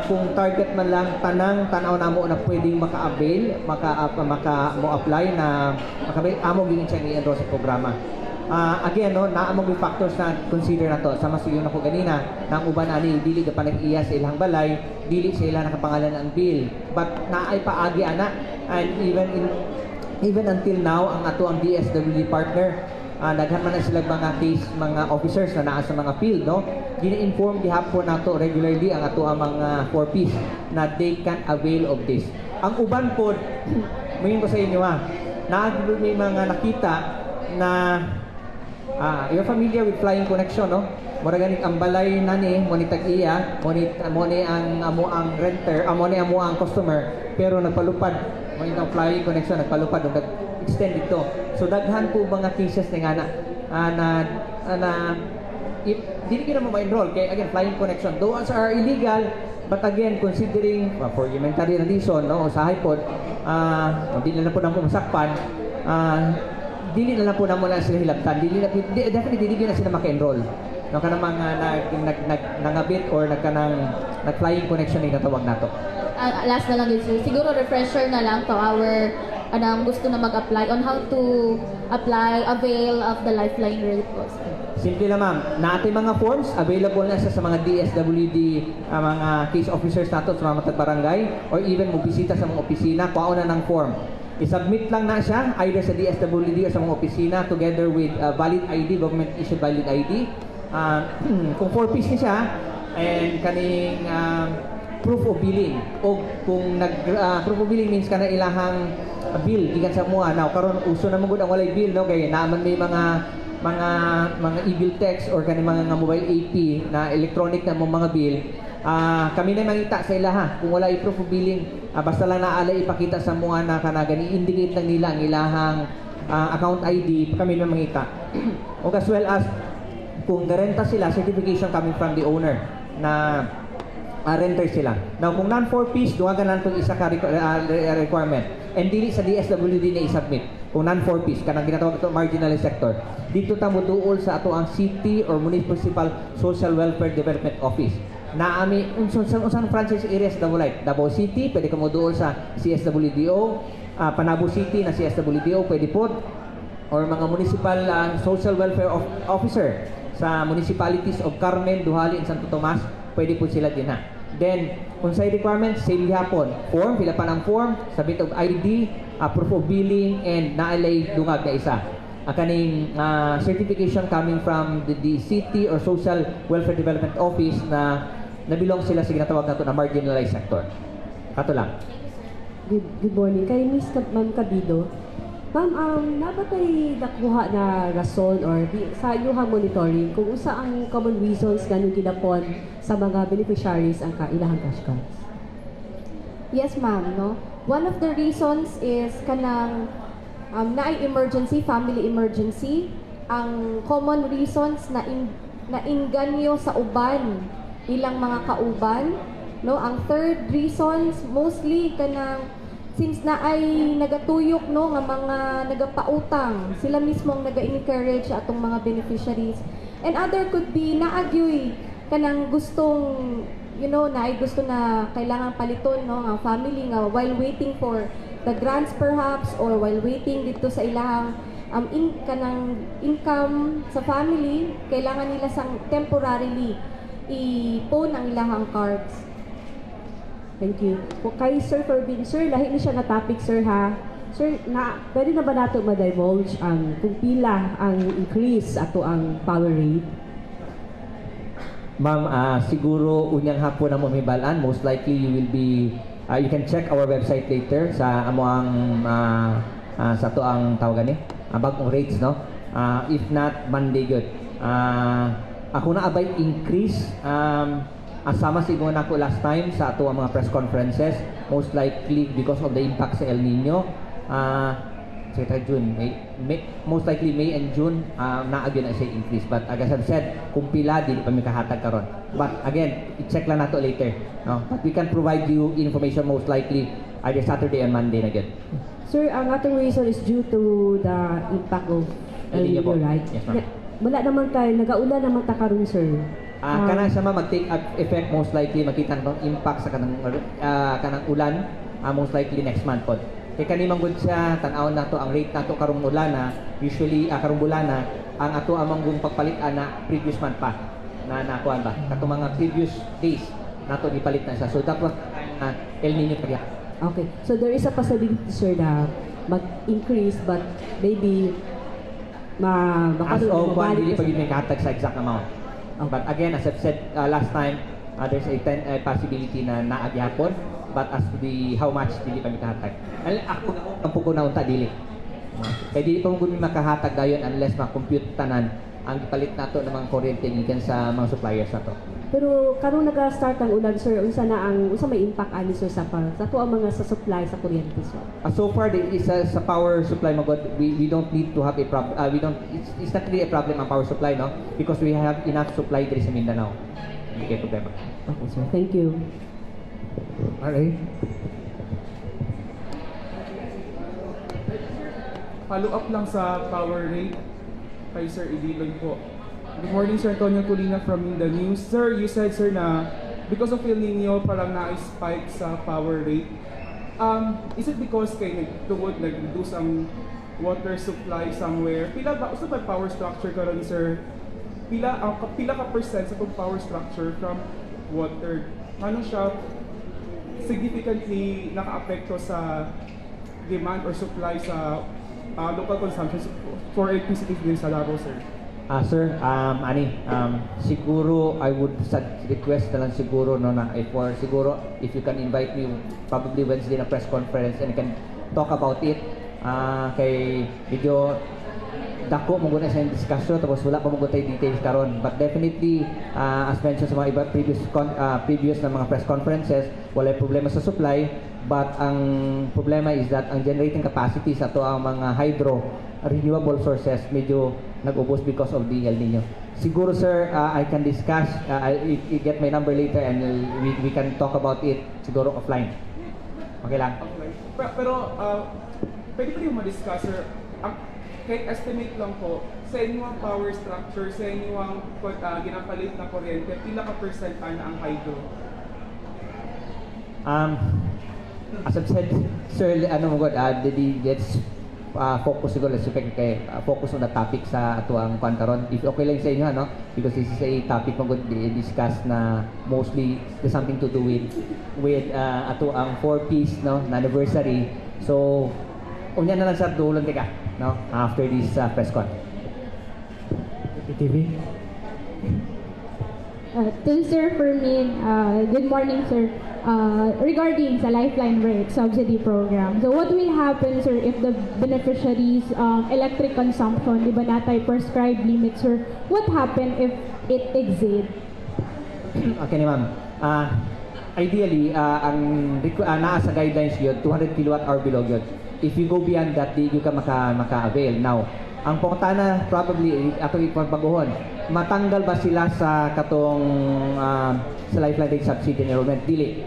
Kung target man lang tanang tanaw namo na pwedeng maka-avail, mo-apply na maka-avail, amo gyud siya i-enroll sa programa. Again, no, naamong yung factors na consider na to. Sama siyo na ko ganina, na ang uban ani dili ka pa nag-iya sa ilang balay, dili sa ilang nakapangalan ang bill. But naay paagi ana, and even until now ang ato ang DSWD partner, daghan man na sila mga officers na naa sa mga field, no. Gina-inform gihapon nato regularly ang ato ang mga 4Ps na they can avail of this. Ang uban pod, mayon ko sa inyo may mga nakita na you're familiar with flying connection, no? Mura ganit ang balay nani mo ni tag-iya, mo ni ang amo ang renter, amo ni amo ang customer, pero nagpalupad mo yung flying connection, nagpalupad ug extend ito. So daghan po mga cases na if dili kita mo ma-enroll, kay again, flying connection, those are illegal, but again, considering for humanitarian reason, no, usahay po, hindi na po namo masakpan, dili na lang po namo na sila hilabtan, definitely dili na sila maka-enroll. No, kanang mga nangabit or nag-flying connection yung natawag nato. Last na lang din, sir. Siguro refresher na lang to our gusto na mag-apply on how to avail of the Lifeline Relief Course. Simple lang, ma'am. Na ating mga forms, available na sa mga DSWD, mga case officers nato sa mga barangay, or even magbisita sa mga opisina, kuha na ng form. I-submit lang na siya, either sa DSWD or sa mga opisina, together with valid ID, government-issued valid ID. Kung 4-piece ni siya, and kaning proof of billing, o kung proof of billing means kana ilahang bill gikan sa mua. Now karon uso na magud ang walay bill, no, kay naaman may mga e-bill text or kani mga mobile AP na electronic na mga bill. Kami na mangita sa ilaha kung wala i-proof of billing, basta lang naala ipakita sa mua na kana gani indicate lang nila ang ilahang account ID, kami na mangita. O as well as kung garenta sila, certification coming from the owner na renter sila. Now, kung non-4-piece, duwagan lang itong isa ka requirement. And dili sa DSWD na i-submit. Kung non-4-piece, kanang ginatawag ito marginalized sector. Dito tamo duol sa ato ang City or Municipal Social Welfare Development Office. Naami, unsang franchise areas Davao City, pwede ka mo duol sa CSWDO, Panabo City na CSWDO, pwede po. Or mga Municipal Social Welfare Officer sa municipalities of Carmen, Duhali, and Santo Tomas, pwede po sila din ha. Then, kung sa requirements, same hapon. Form, pila pa ng form, submit of ID, proof of billing, and naalay dungag na isa. Kaning certification coming from the city or social welfare development office na nabilong sila sa ginatawag nato na marginalized sector. Kato lang. Good morning. Kay Miss Ma'am Cabido. Ma'am, nabatay nakuha na rason or sa inyong monitoring kung usa ang common reasons nga nung ginapon sa mga beneficiaries ang kailahang cash cards? Yes, ma'am, no. One of the reasons is kanang naay emergency, family emergency. Ang common reasons na inganyo sa uban ilang mga kauban, no. Ang third reasons mostly kanang since na ay nagatuyok, no, nga mga nagapautang, sila mismo ang naga-encourage atong mga beneficiaries. And other could be naagyoy kanang gustong, na ay gusto na kailangan paliton, no, nga family nga while waiting for the grants perhaps or while waiting dito sa ilahang kanang income sa family, kailangan nila sang temporarily i-phone ang ilahang cards. Thank you. Kay Sir Corbin, sir, lahi ni siya na topic, sir, ha? Sir, pwede na ba nato ma-divulge ang kung pila ang increase ato ang power rate? Ma'am, siguro unyang hapon na mo may balaan. Most likely you will be, you can check our website later sa amo ang sa to ang tawagan ni bagong rates, no. If not Monday good. Ako na abay increase asama siguro na ko last time sa ato ang mga press conferences, most likely because of the impact sa El Nino. Secretary June, most likely May and June naagyon na siya increase, but as I said, kung pila di pa mi kahatag karon. But again, i-check lang nato later, no? But we can provide you information most likely either Saturday and Monday na gyud. Sir, ang atong reason is due to the impact of El Nino, right? Yes, ma'am. Wala naman tayo, nagaula naman ta karon, sir. Kanang siya mag-take effect, most likely makita ng impact sa kanang ulan, most likely next month po. Kaya kanimang good siya, tanaw na to ang rate na to karong ulana, usually karong bulana, ang ato amang gung pagpalit na previous month pa na nakuan ba. Kato mga previous days nato gipalit na siya. So that was El Nino pagya. Okay. So there is a possibility, sir, na mag-increase but maybe as of one, hindi pa may kahatag sa exact amount. But again, as I've said last time, there's a possibility na naagyapon, but as to the how much, dili pa may kahatag. Ako ko na unta dili. Kaya dili pa mo makahatag dayon unless ma-compute tanan ang palit nato ng mga kuryente gikan sa mga suppliers nato. Pero karong nag-start ang ulan, sir, unsa may impact ani sir sa to ang mga sa supply sa kuryente, sir? So far, sa power supply, magod, we don't need to have a problem. It's not really a problem ang power supply, no? Because we have enough supply diri sa Mindanao. Hindi kayo problema. Okay, sir. Thank you. Alright. Follow up lang sa power rate kay Sir Idilon po. Good morning, Sir Antonio Colina from Mindanao News. Sir, you said, sir, na because of El Nino, parang na-spike sa power rate. Is it because kay nag-reduce ang water supply somewhere? Pila ba, usa ba power structure karon, sir? Pila ka percent sa power structure from water? Ano siya significantly naka-apekto sa demand or supply sa local consumption for electricity din sa Davao, sir? Sir, siguro I would request na lang siguro no na siguro if you can invite me probably Wednesday na press conference and I can talk about it kay medyo dako mo guna sa discussion tapos wala pa mo tayo details karon, but definitely as mentioned sa mga iba previous na mga press conferences, wala problema sa supply, but ang problema is that ang generating capacity sa to ang mga hydro renewable sources medyo nag-ubos because of the El Nino. Siguro, sir, I can discuss, I get my number later and we can talk about it siguro offline. Okay lang? Okay. Pero pwede pa yung ma-discuss, sir. Kahit estimate lang po, sa inyong power structure, sa inyong ginapalit na kuryente, pila ka percent na ang hydro? As I've said, sir, let's focus siguro, focus on the topic sa ato ang pantaron. If okay lang sa inyo, no? Because this is a topic mo discuss na mostly there's something to do with ato ang 4-piece no na anniversary. So unya na lang sa dulang tika, no? After this press con. TV. Sir Fermin, good morning, sir. Regarding sa Lifeline Rate Subsidy Program, so what will happen, sir, if the beneficiaries' electric consumption, di ba natay prescribed limit, sir? What happen if it exceed? Okay ni ma'am. Ideally, naa sa guidelines yun, 200 kWh below yun. If you go beyond that, di ka maka-avail. Now, ang pangutana probably, ato ipagbaguhon, matanggal ba sila sa katong sa Lifeline Rate Subsidy enrollment? Dili.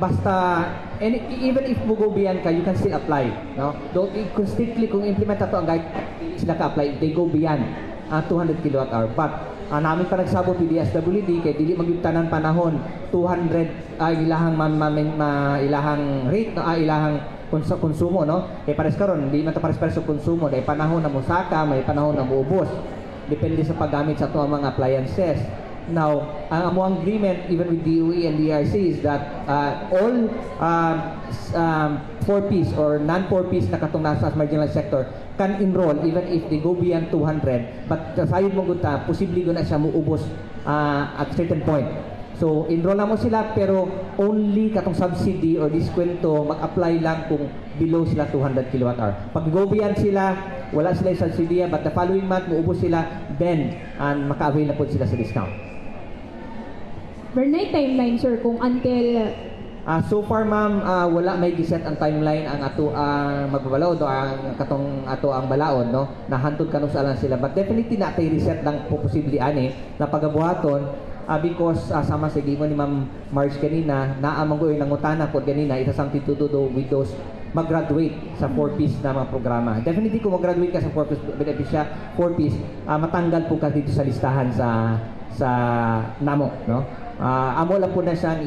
Basta, even if mo go beyond ka, you can still apply. No? Don't strictly kung implement na to ang guide, sila ka-apply, they go beyond 200 kWh. But, namin pa nagsabot with DSWD, kay dili magyugtanan panahon, 200 ilahang ilahang rate, ilahang konsumo, no? Kay pares karon, di man ta pares sa konsumo, dahil panahon na musaka, may panahon na muubos. Depende sa paggamit sa tuwang mga appliances. Now, ang amuang agreement even with DOE and DRC is that all 4-piece or non-4-piece na katong nasa marginal sector can enroll even if they go beyond 200, but sayod mo gunta, posible guna siya muubos at certain point. So, enroll na mo sila pero only katong subsidy or diskwento mag-apply lang kung below sila 200 kWh. Pag go beyond sila, wala sila yung subsidy, but the following month muubos sila, then maka-avail na po sila sa discount. Pero na timeline, sir, kung until... So far, ma'am, wala may giset ang timeline ang ato ang magbabalaod o ang katong ato ang balaod, no? Nahantod kanus alang sila. But definitely natay reset lang po posible ani na pagabuhaton because sama sa gimo ni Ma'am Marge kanina, naamang ko yung nangutana po kanina, it has something to do with those mag-graduate sa 4-piece na mga programa. Definitely kung mag-graduate ka sa 4-piece, matanggal po ka dito sa listahan sa NAMO, no? Amo lang po na siyang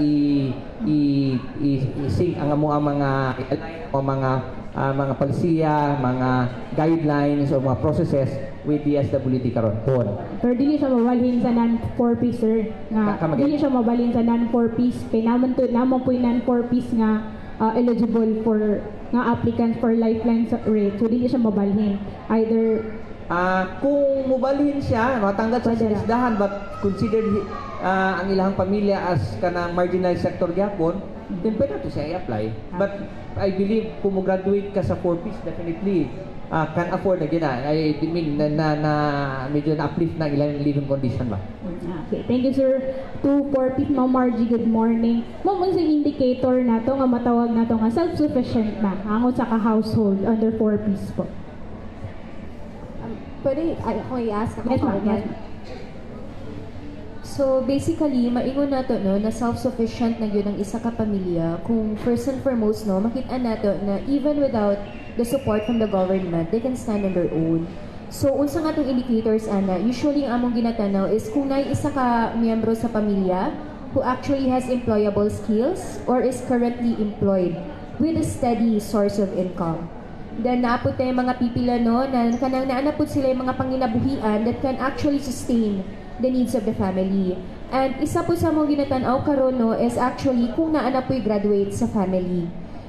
i-sync ang mga palisiya, mga guidelines o mga processes with DSWD karon. Pero dili siya mabalhin sa non-4-piece, sir. Dili siya mabalhin sa non-4-piece. Kay naman po yung non-4-piece nga eligible for nga applicants for Lifeline rate. So dili siya mabalhin. Either kung mubalhin siya, matanggal sa listahan, but consider ang ilang pamilya as kanang marginal sector gyapon, then pwede to siya i-apply. But I believe kung mo-graduate ka sa 4-piece, definitely can afford na gina. I mean na medyo na-uplift na ilang living condition ba. Okay, thank you sir. To Porpis, Ma'am Margie, good morning. Ma'am, unsa indicator na to nga matawag na to nga self-sufficient na hango sa ka-household under 4Ps po? Pwede ako i-ask ako Yes, ma'am. agad? So basically, maingon nato no na self-sufficient na gyud ang isa ka pamilya kung first and foremost no makita nato na even without the support from the government, they can stand on their own. So unsa nga tong indicators ana, usually ang among ginatanaw is kung nay isa ka miyembro sa pamilya who actually has employable skills or is currently employed with a steady source of income. Then naapot tayo mga pipila no na kanang naanapot sila yung mga panginabuhian that can actually sustain the needs of the family. And isa po sa mga ginatanaw karon no is actually kung naana po'y graduate sa family.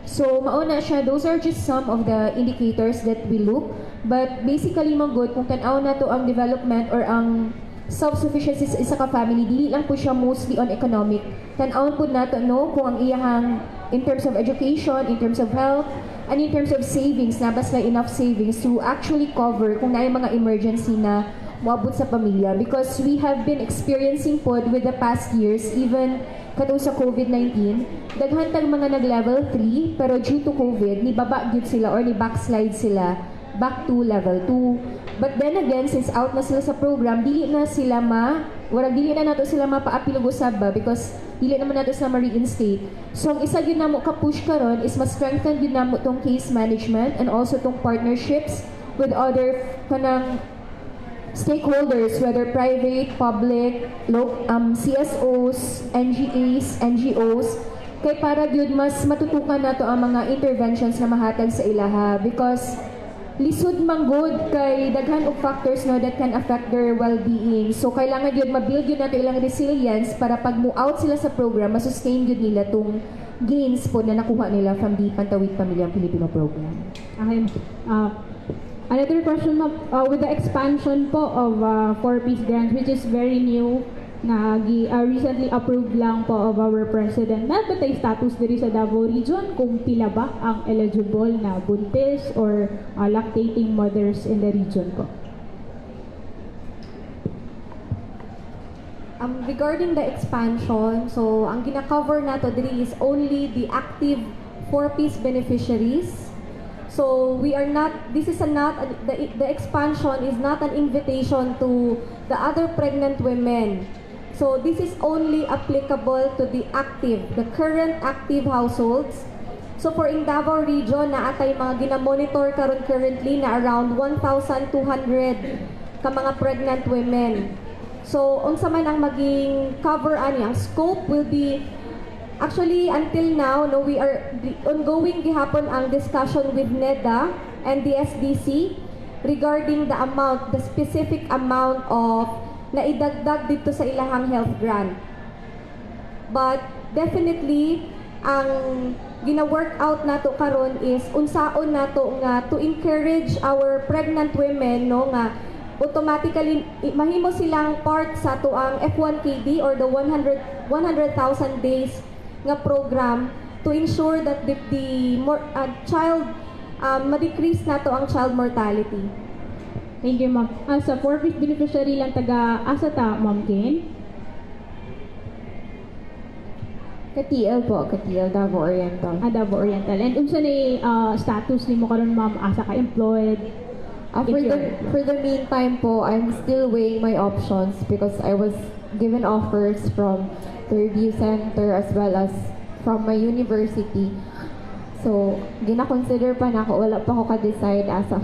So mauna siya, those are just some of the indicators that we look. But basically magod kung tanaw na to ang development or ang self-sufficiency sa isa ka family, dili lang po siya mostly on economic. Tanawon po nato no kung ang iyahang in terms of education, in terms of health, and in terms of savings, nabas na enough savings to actually cover kung na yung mga emergency na moabot sa pamilya, because we have been experiencing po with the past years, even katong sa COVID-19, daghan tag mga nag-level 3, pero due to COVID, ni baba gyud sila or ni backslide sila back to level 2. But then again, since out na sila sa program, dili na sila dili na nato sila mapaapil og usab ba, because dili naman nato sila ma-reinstate. So ang isa gyud namo ka-push karon is mas strengthen gyud namo tong case management and also tong partnerships with other kanang stakeholders, whether private, public, CSOs, NGAs, NGOs, kay para gyud mas matutukan nato ang mga interventions na mahatag sa ilaha, because lisod manggod kay daghan og factors no that can affect their well-being. So kailangan gyud ma-build gyud nato ilang resilience para pag mo-out sila sa program, ma-sustain gyud nila tong gains po na nakuha nila from the Pantawid Pamilyang Pilipino program. Okay. Another question, with the expansion po of 4Ps grants, which is very new, na recently approved lang po of our President. Meron ba tayo status diri sa Davao Region kung pila ba ang eligible na buntis or lactating mothers in the region po? Regarding the expansion, so ang gina-cover nato diri is only the active 4Ps beneficiaries. So we are not, the expansion is not an invitation to the other pregnant women. So this is only applicable to the current active households. So for in Davao Region, naatay mga gina-monitor karon currently na around 1,200 ka mga pregnant women. So unsa man ang maging cover ani, ang scope will be actually, until now, no, we are ongoing gihapon ang discussion with NEDA and the SDC regarding the amount, the specific amount of na idagdag dito sa ilahang health grant. But definitely, ang gina-work out nato karon is unsaon nato nga to encourage our pregnant women no nga automatically mahimo silang part sa to ang F1KD or the 100,000 days nga program to ensure that the child ma-decrease nato ang child mortality. Thank you, ma'am. Sa 4Ps beneficiary lang taga asa ta, Ma'am Ken? Katiel po, Katiel, Davao Oriental. Davao Oriental. And unsa ni status nimo karon, ma'am? Asa ka employed? For the meantime po, I'm still weighing my options because I was given offers from the review center as well as from my university. So, gina-consider pa na ako, wala pa ako ka-decide asa.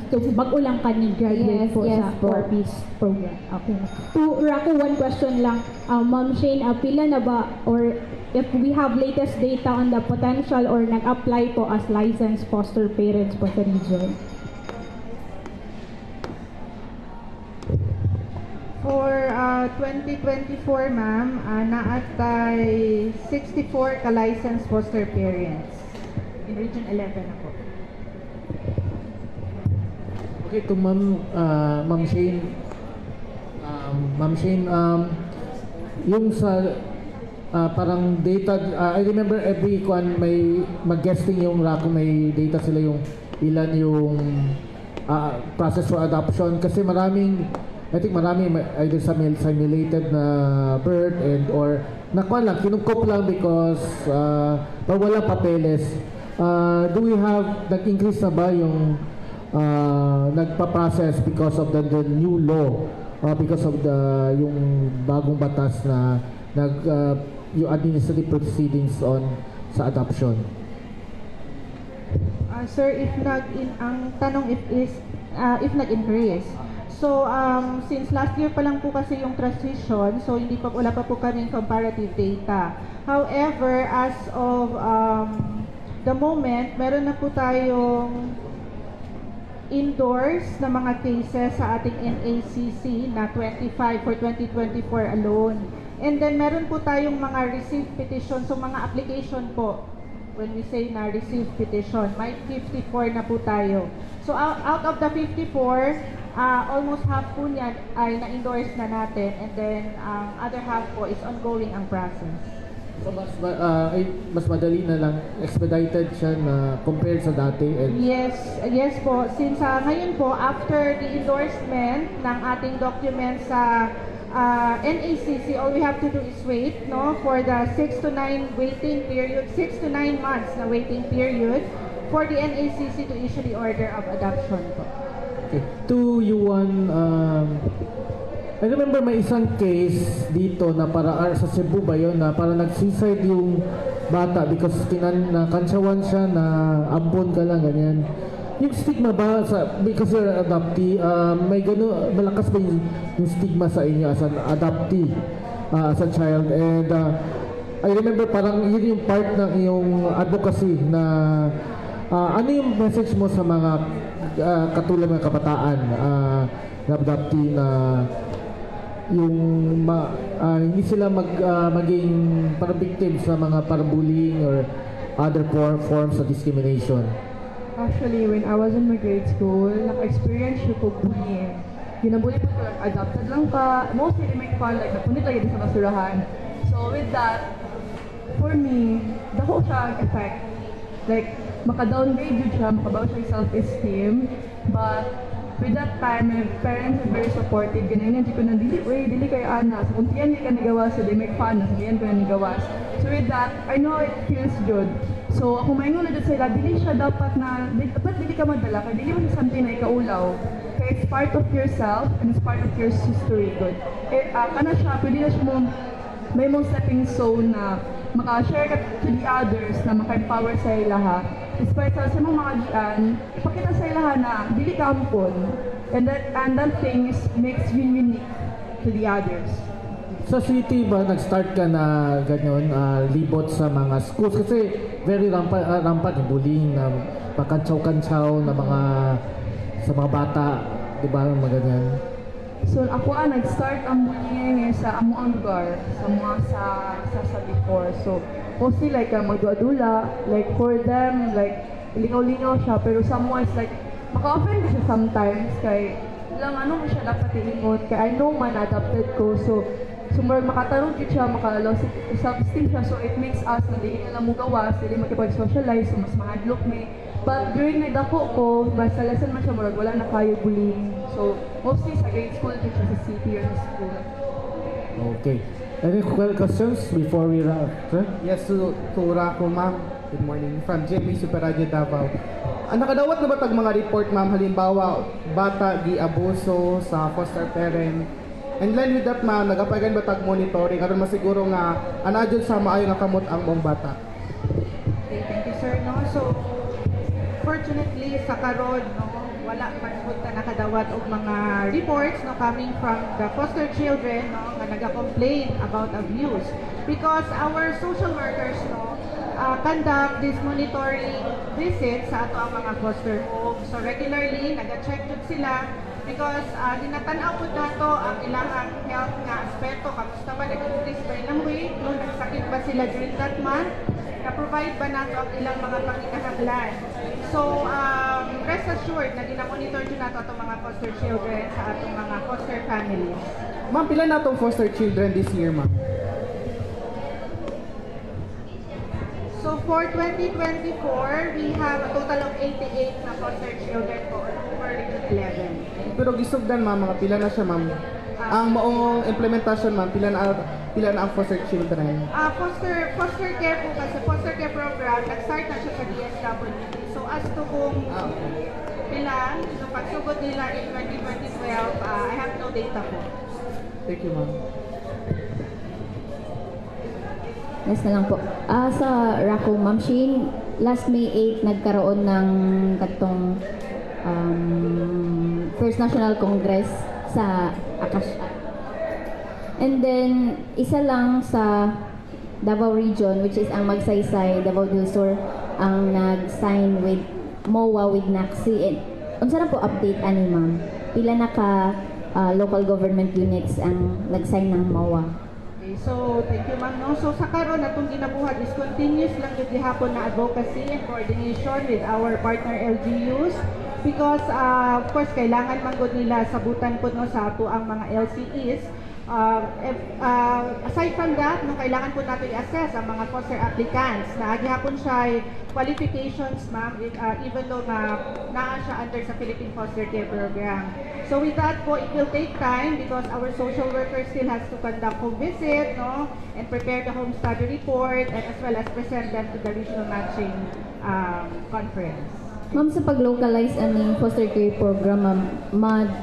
So, bago lang ka ni graduate po sa 4Ps program. Okay. To Rako, one question lang. Ma'am Shane, pila na ba or if we have latest data on the potential or nag-apply po as licensed foster parents po sa region? For 2024, ma'am, naatay 64 ka-licensed foster parents. In Region 11 ako. Okay, to Ma'am Shane. Ma'am Shane, yung sa parang data, I remember every may mag-guesting yung Rako, may data sila yung ilan yung process for adoption kasi I think marami either simulated na birth and or nakuha lang, kinukop lang because pag walang papeles. Do we have, nag-increase na ba yung nagpa-process because of the new law, because of yung bagong batas na yung administrative proceedings on sa adoption? Sir, ang tanong if nag-increase. So, since last year pa lang po kasi yung transition, so wala pa po kaming comparative data. However, as of the moment, meron na po tayong indoors na mga cases sa ating NACC na 25 for 2024 alone. And then meron po tayong mga received petition, so mga application po. When we say na received petition, may 54 na po tayo. So out of the 54, almost half po niyan ay na-endorse na natin, and then other half po is ongoing ang process. So mas madali na lang, expedited siya na compared sa dati? And Yes po. Since ngayon po, after the endorsement ng ating document sa NACC, all we have to do is wait, no, for the 6 to 9 waiting period, 6 to 9 months na waiting period for the NACC to issue the order of adoption po. Okay. To Yuan, I remember may isang case dito na para sa Cebu ba yun, na para nag-suicide yung bata because kantsawan siya na ampon ka lang, ganyan. Yung stigma ba because you're adoptee, may malakas ba yung stigma sa inyo as an adoptee, as a child? And I remember parang yun yung part ng iyong advocacy na ano yung message mo sa mga katulad ng kabataan na adoptee na yung hindi sila maging parang victim sa mga parang bullying or other forms of discrimination? Actually, when I was in my grade school, naka-experience siya po bullying. Ginabully po like, adopted lang ka. Mostly, they make fun, like, napunit lagi din sa basurahan. So, with that, for me, dako siya ang effect. Like, maka-downgrade yun siya, makabaw siya yung self-esteem. But, with that time, my parents are very supportive. Ganyan ko na, dili kayo ana. So, kung tiyan ka nagawas, so they make fun na, sabihan ko na nagawas. So, with that, I know it feels good. So, ako maingon na dyan sila, dili siya dapat dili ka madala, kaya dili mo something na ikaulaw. Kaya it's part of yourself and it's part of your history, good. Kana siya, pwede na siya may mong stepping stone na maka-share ka to the others na maka-empower sa ilaha. Despite sa mong mga diyan, ipakita sa ilaha na dili ka ampon. And that thing makes you unique to the others. Sa city ba, nag-start ka na ganyan, libot sa mga schools? Kasi very rampant yung bullying na pakantsaw-kantsaw na sa mga bata, di ba, mga ganyan? So ako nag-start ang bullying sa amuang lugar, sa before. So mostly like magduadula, like for them, like lingaw-lingaw siya, pero someone is like, maka-offend siya sometimes, kay lang ano mo siya dapat iingot, kay I know man adopted ko, so makatarong siya, maka-loss self-esteem siya, so it makes us na di nila mo gawas, hindi makipag-socialize, so mas mahadlok me. But during nagdako ko, basta lesson man siya, wala na kayo bullying. So mostly sa grade school, siya sa city or sa school. Okay. Any questions before we wrap? Yes, to Rako, ma'am. Good morning. From JB Super Radio Davao. Nakadawat na ba tag mga report, ma'am? Halimbawa, bata gi-abuso sa foster parent. And then with that, ma'am, nagapagan ba tag monitoring aron masiguro nga anadyo sa maayo nga kamot ang mong bata? Okay, thank you, sir. No, so fortunately sa karon, no, wala man pud ta nakadawat og mga reports no coming from the foster children, no, nga naga-complain about abuse, because our social workers, no, conduct this monitoring visits sa ato ang mga foster home. So regularly naga-check jud sila because ginatanaw po nato ang ilang health nga aspeto, kamusta ba nag-increase ba ilang weight, no, nagsakit ba sila during that month, na-provide ba nato ang ilang mga pangikahanglan. So rest assured na ginamonitor din nato atong mga foster children sa atong mga foster families. Ma'am, pila na itong foster children this year, ma'am? So for 2024, we have a total of 88 na foster children po over Region 11. Pero gisugdan ma'am, mga pila na siya ma'am. Ang maong implementasyon ma'am, pila na ang foster children. Foster care po kasi, foster care program, nag-start na siya sa DSWD. So as to kung pila, yung pagsugod nila in 2012, I have no data po. Thank you ma'am. Yes na lang po. Sa Raco, Ma'am Shane, last May 8 nagkaroon ng katong First National Congress sa Akasha. And then, isa lang sa Davao Region, which is ang Magsaysay, Davao del Sur, ang nag-sign with MOA with NACSI. And unsa na po update ani ma'am? Pila na ka local government units ang nag-sign ng MOA? Okay, so thank you ma'am. No? So sa karon natong ginabuhat is continuous lang yung gihapon na advocacy and coordination with our partner LGUs because of course kailangan manggod nila sabutan po no sa ato ang mga LCEs. Aside from that, no, kailangan po natin i-assess ang mga foster applicants na gihapon siya qualifications ma'am even though naa siya under sa Philippine Foster Care Program. So with that po, it will take time because our social worker still has to conduct home visit, no, and prepare the home study report and as well as present them to the regional matching conference. Ma'am, sa pag-localize aning foster care program, ma'am,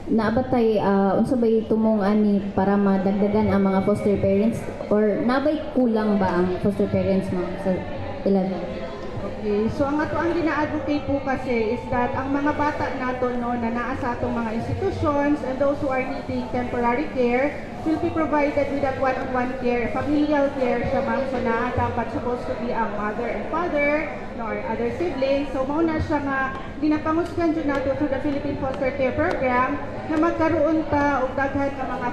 naabatay unsa bay tumong ani para madagdagan ang mga foster parents or nabay kulang ba ang foster parents ma'am sa 11? Okay, so ang ato ang gina-advocate po kasi is that ang mga bata nato no na naa sa atong mga institutions and those who are needing temporary care will be provided with that one-on-one care, familial care siya ma'am. So na dapat supposed to be ang mother and father no, or other siblings. So mauna siya nga ginapangusgan dyan nato through the Philippine Foster Care Program na magkaroon ta og daghan nga mga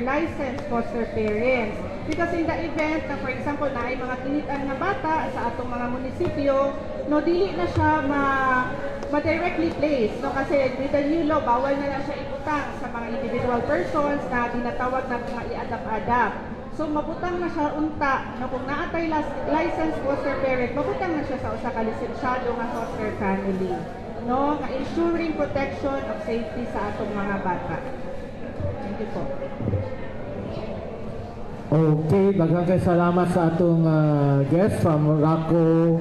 licensed foster parents. Because in the event na for example na ay mga kinitan nga bata sa atong mga munisipyo, no dili na siya ma-directly placed, no, kasi with the new law bawal na siya ibutang sa mga individual persons na tinatawag na mga i-adapt-adapt. So mabutang na siya unta, no, kung naatay licensed foster parent, mabutang na siya sa usa ka lisensyado nga foster family, no, nga ensuring protection of safety sa atong mga bata. Thank you po. Okay, daghang kay salamat sa atong guest from Raco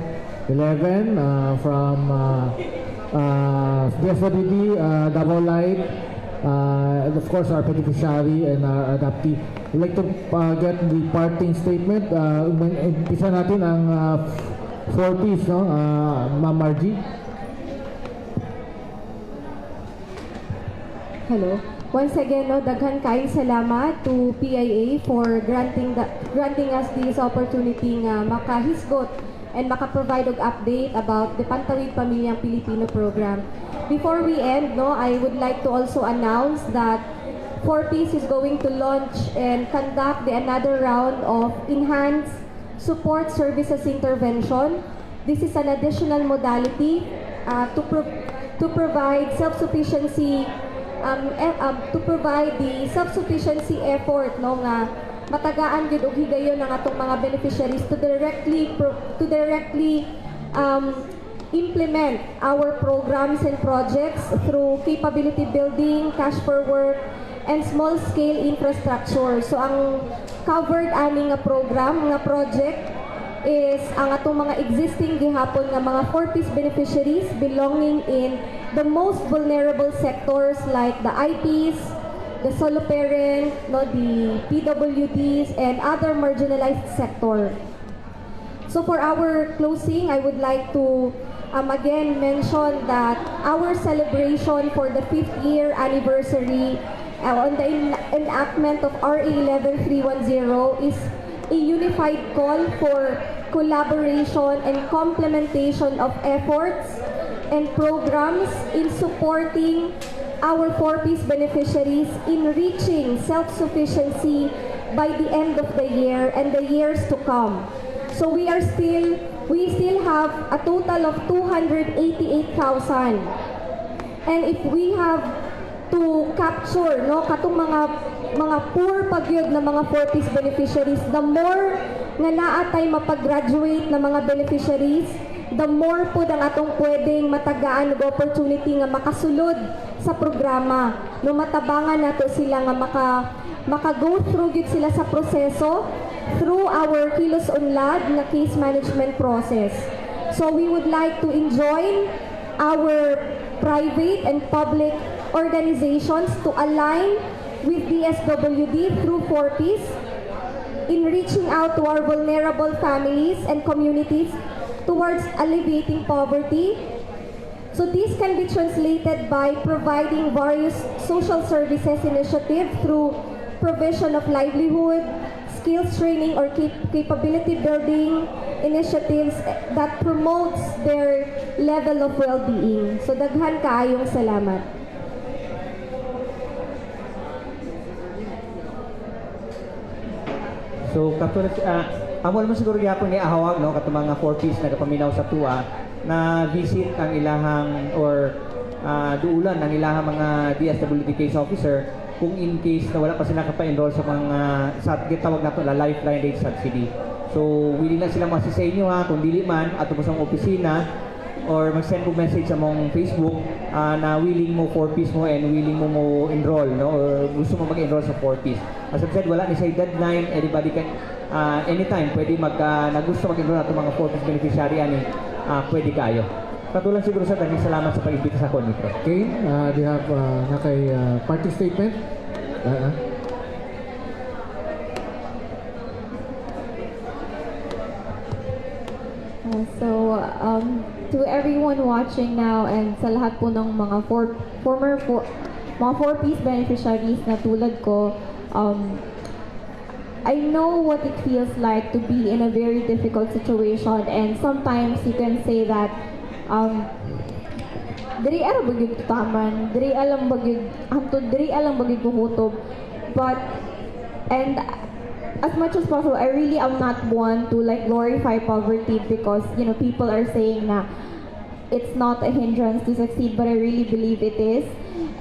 11 from DSWD, Davao Light, and of course our beneficiary and our adoptee. We'd like to get the parting statement. Umpisa natin ang 4Ps, no? Ma'am Margie. Hello. Once again, no, daghan kaayong salamat to PIA for granting us this opportunity nga makahisgot and makaprovide og update about the Pantawid Pamilyang Pilipino program. Before we end, no, I would like to also announce that 4Ps is going to launch and conduct another round of enhanced support services intervention. This is an additional modality to provide self-sufficiency to provide the self-sufficiency effort no nga matagaan gyud og higayon ng atong mga beneficiaries to directly implement our programs and projects through capability building, cash for work, and small-scale infrastructure. So ang covered ani nga program nga project is ang atong mga existing gihapon nga mga 4Ps beneficiaries belonging in the most vulnerable sectors like the IPs, the solo parent, no, the PWDs, and other marginalized sector. So for our closing, I would like to again mention that our celebration for the 5th year anniversary on the enactment of RA 11310 is a unified call for collaboration and complementation of efforts and programs in supporting our 4Ps beneficiaries in reaching self-sufficiency by the end of the year and the years to come. So we still have a total of 288,000. And if we have to capture no katong mga mga poor pagyod na mga 4Ps beneficiaries, the more nga naatay mapag-graduate na mga beneficiaries, the more po ang atong pwedeng matagaan og opportunity nga makasulod sa programa. No matabangan nato sila nga maka-go through gid sila sa proseso through our Kilos Unlad na case management process. So we would like to enjoin our private and public organizations to align with DSWD through 4Ps in reaching out to our vulnerable families and communities towards alleviating poverty. So this can be translated by providing various social services initiatives through provision of livelihood, skills training, or capability building initiatives that promotes their level of well-being. So daghan kaayong salamat. So katulad amo naman siguro gyapon ni ahawag no katong mga 4Ps nagapaminaw sa tuwa na visit ang ilahang or duulan ang ilahang mga DSWD case officer kung in case na wala pa sila nakapa-enroll sa mga sa gitawag nato la lifeline rate subsidy. So willing na sila masisa sa inyo ha kung dili man ato mo sa opisina or mag-send mo message sa mong Facebook na willing mo 4Ps mo and willing mo enroll no or gusto mo mag-enroll sa 4Ps. As I said, wala ni say deadline, anybody can anytime pwede na gusto mag-enroll nato mga 4Ps beneficiary ani pwede kayo. Katulad siguro sa daghang salamat sa pag-imbita sa kon nito. Okay, they have na kay party statement. So, to everyone watching now and sa lahat po ng mga former 4Ps beneficiaries na tulad ko, I know what it feels like to be in a very difficult situation, and sometimes you can say that diri ara bagid taman, diri alam bagid hantod, diri alam bagid kuhutob. But and as much as possible, I really am not one to like glorify poverty because people are saying na it's not a hindrance to succeed, but I really believe it is,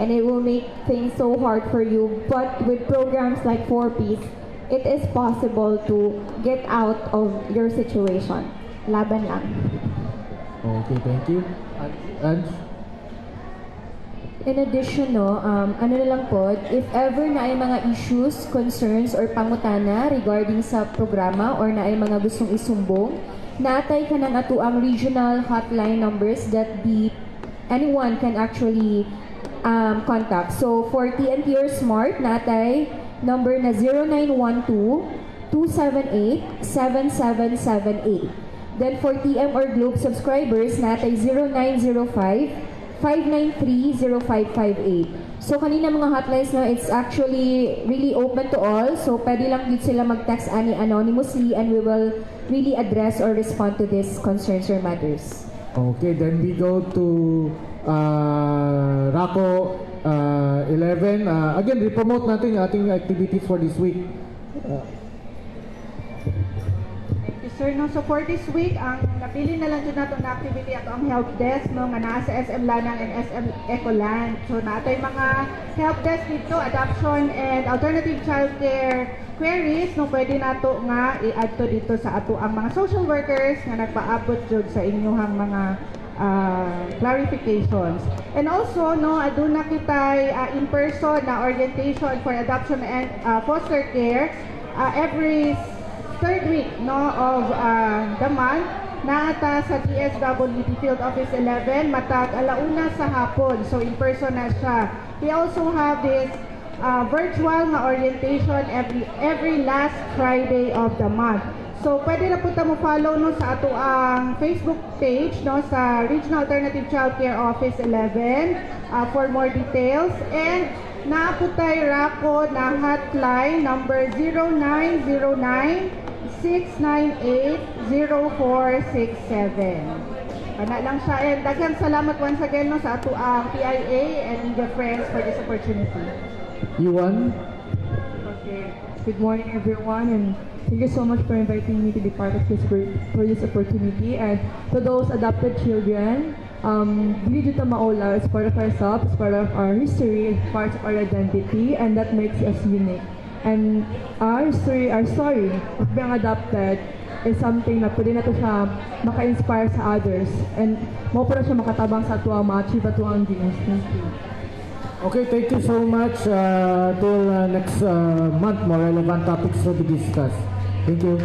and it will make things so hard for you. But with programs like 4Ps, it is possible to get out of your situation. Laban lang. Okay, thank you. And In addition, ano na lang po, if ever na ay mga issues, concerns, or pangutana regarding sa programa or na ay mga gustong isumbong, natay ka ng ato ang regional hotline numbers that anyone can actually contact. So, for TNT or Smart, natay number na 0912-278-7778. Then, for TM or Globe subscribers, natay 0905-593-0558. So kanina mga hotlines na it's actually really open to all. So pwede lang dito sila mag-text anonymously and we will really address or respond to these concerns or matters. okay, then we go to RACO 11. Again, re-promote natin yung ating activities for this week. Sir, no, so for this week, ang napili na lang dyan nato na activity ato ang help desk no, nga naa sa SM Lanang and SM Ecoland. So naatoy mga help desk dito, adoption and alternative childcare queries, no, pwede nato nga i-add to dito sa ato ang mga social workers nga nagpaabot jud sa inyong mga clarifications. And also, no, aduna kitay in-person na orientation for adoption and foster care every third week no of the month naata sa DSWD Field Office 11 matag alauna sa hapon, so in person na siya. We also have this virtual na orientation every last Friday of the month. So pwede na po ta mo follow no sa ato ang Facebook page no sa Regional Alternative Childcare Office 11 for more details, and naaputay RACO na hotline number 0909-698-0467. Kana lang siya, and daghang salamat once again no, sa ato ang PIA and the friends for this opportunity. Yuan? Okay. Good morning, everyone, and thank you so much for inviting me to be part of this group for this opportunity. And to those adopted children, dili jud ta maula, it's part of ourselves, it's part of our history, it's part of our identity, and that makes us unique. And our history, our story of being adopted is something na pwede na to siya maka-inspire sa others, and mo pa na siya makatabang sa ato ma-achieve ato ang dreams. Thank you. Okay, thank you so much. Till next month, more relevant topics to be discussed. Thank you.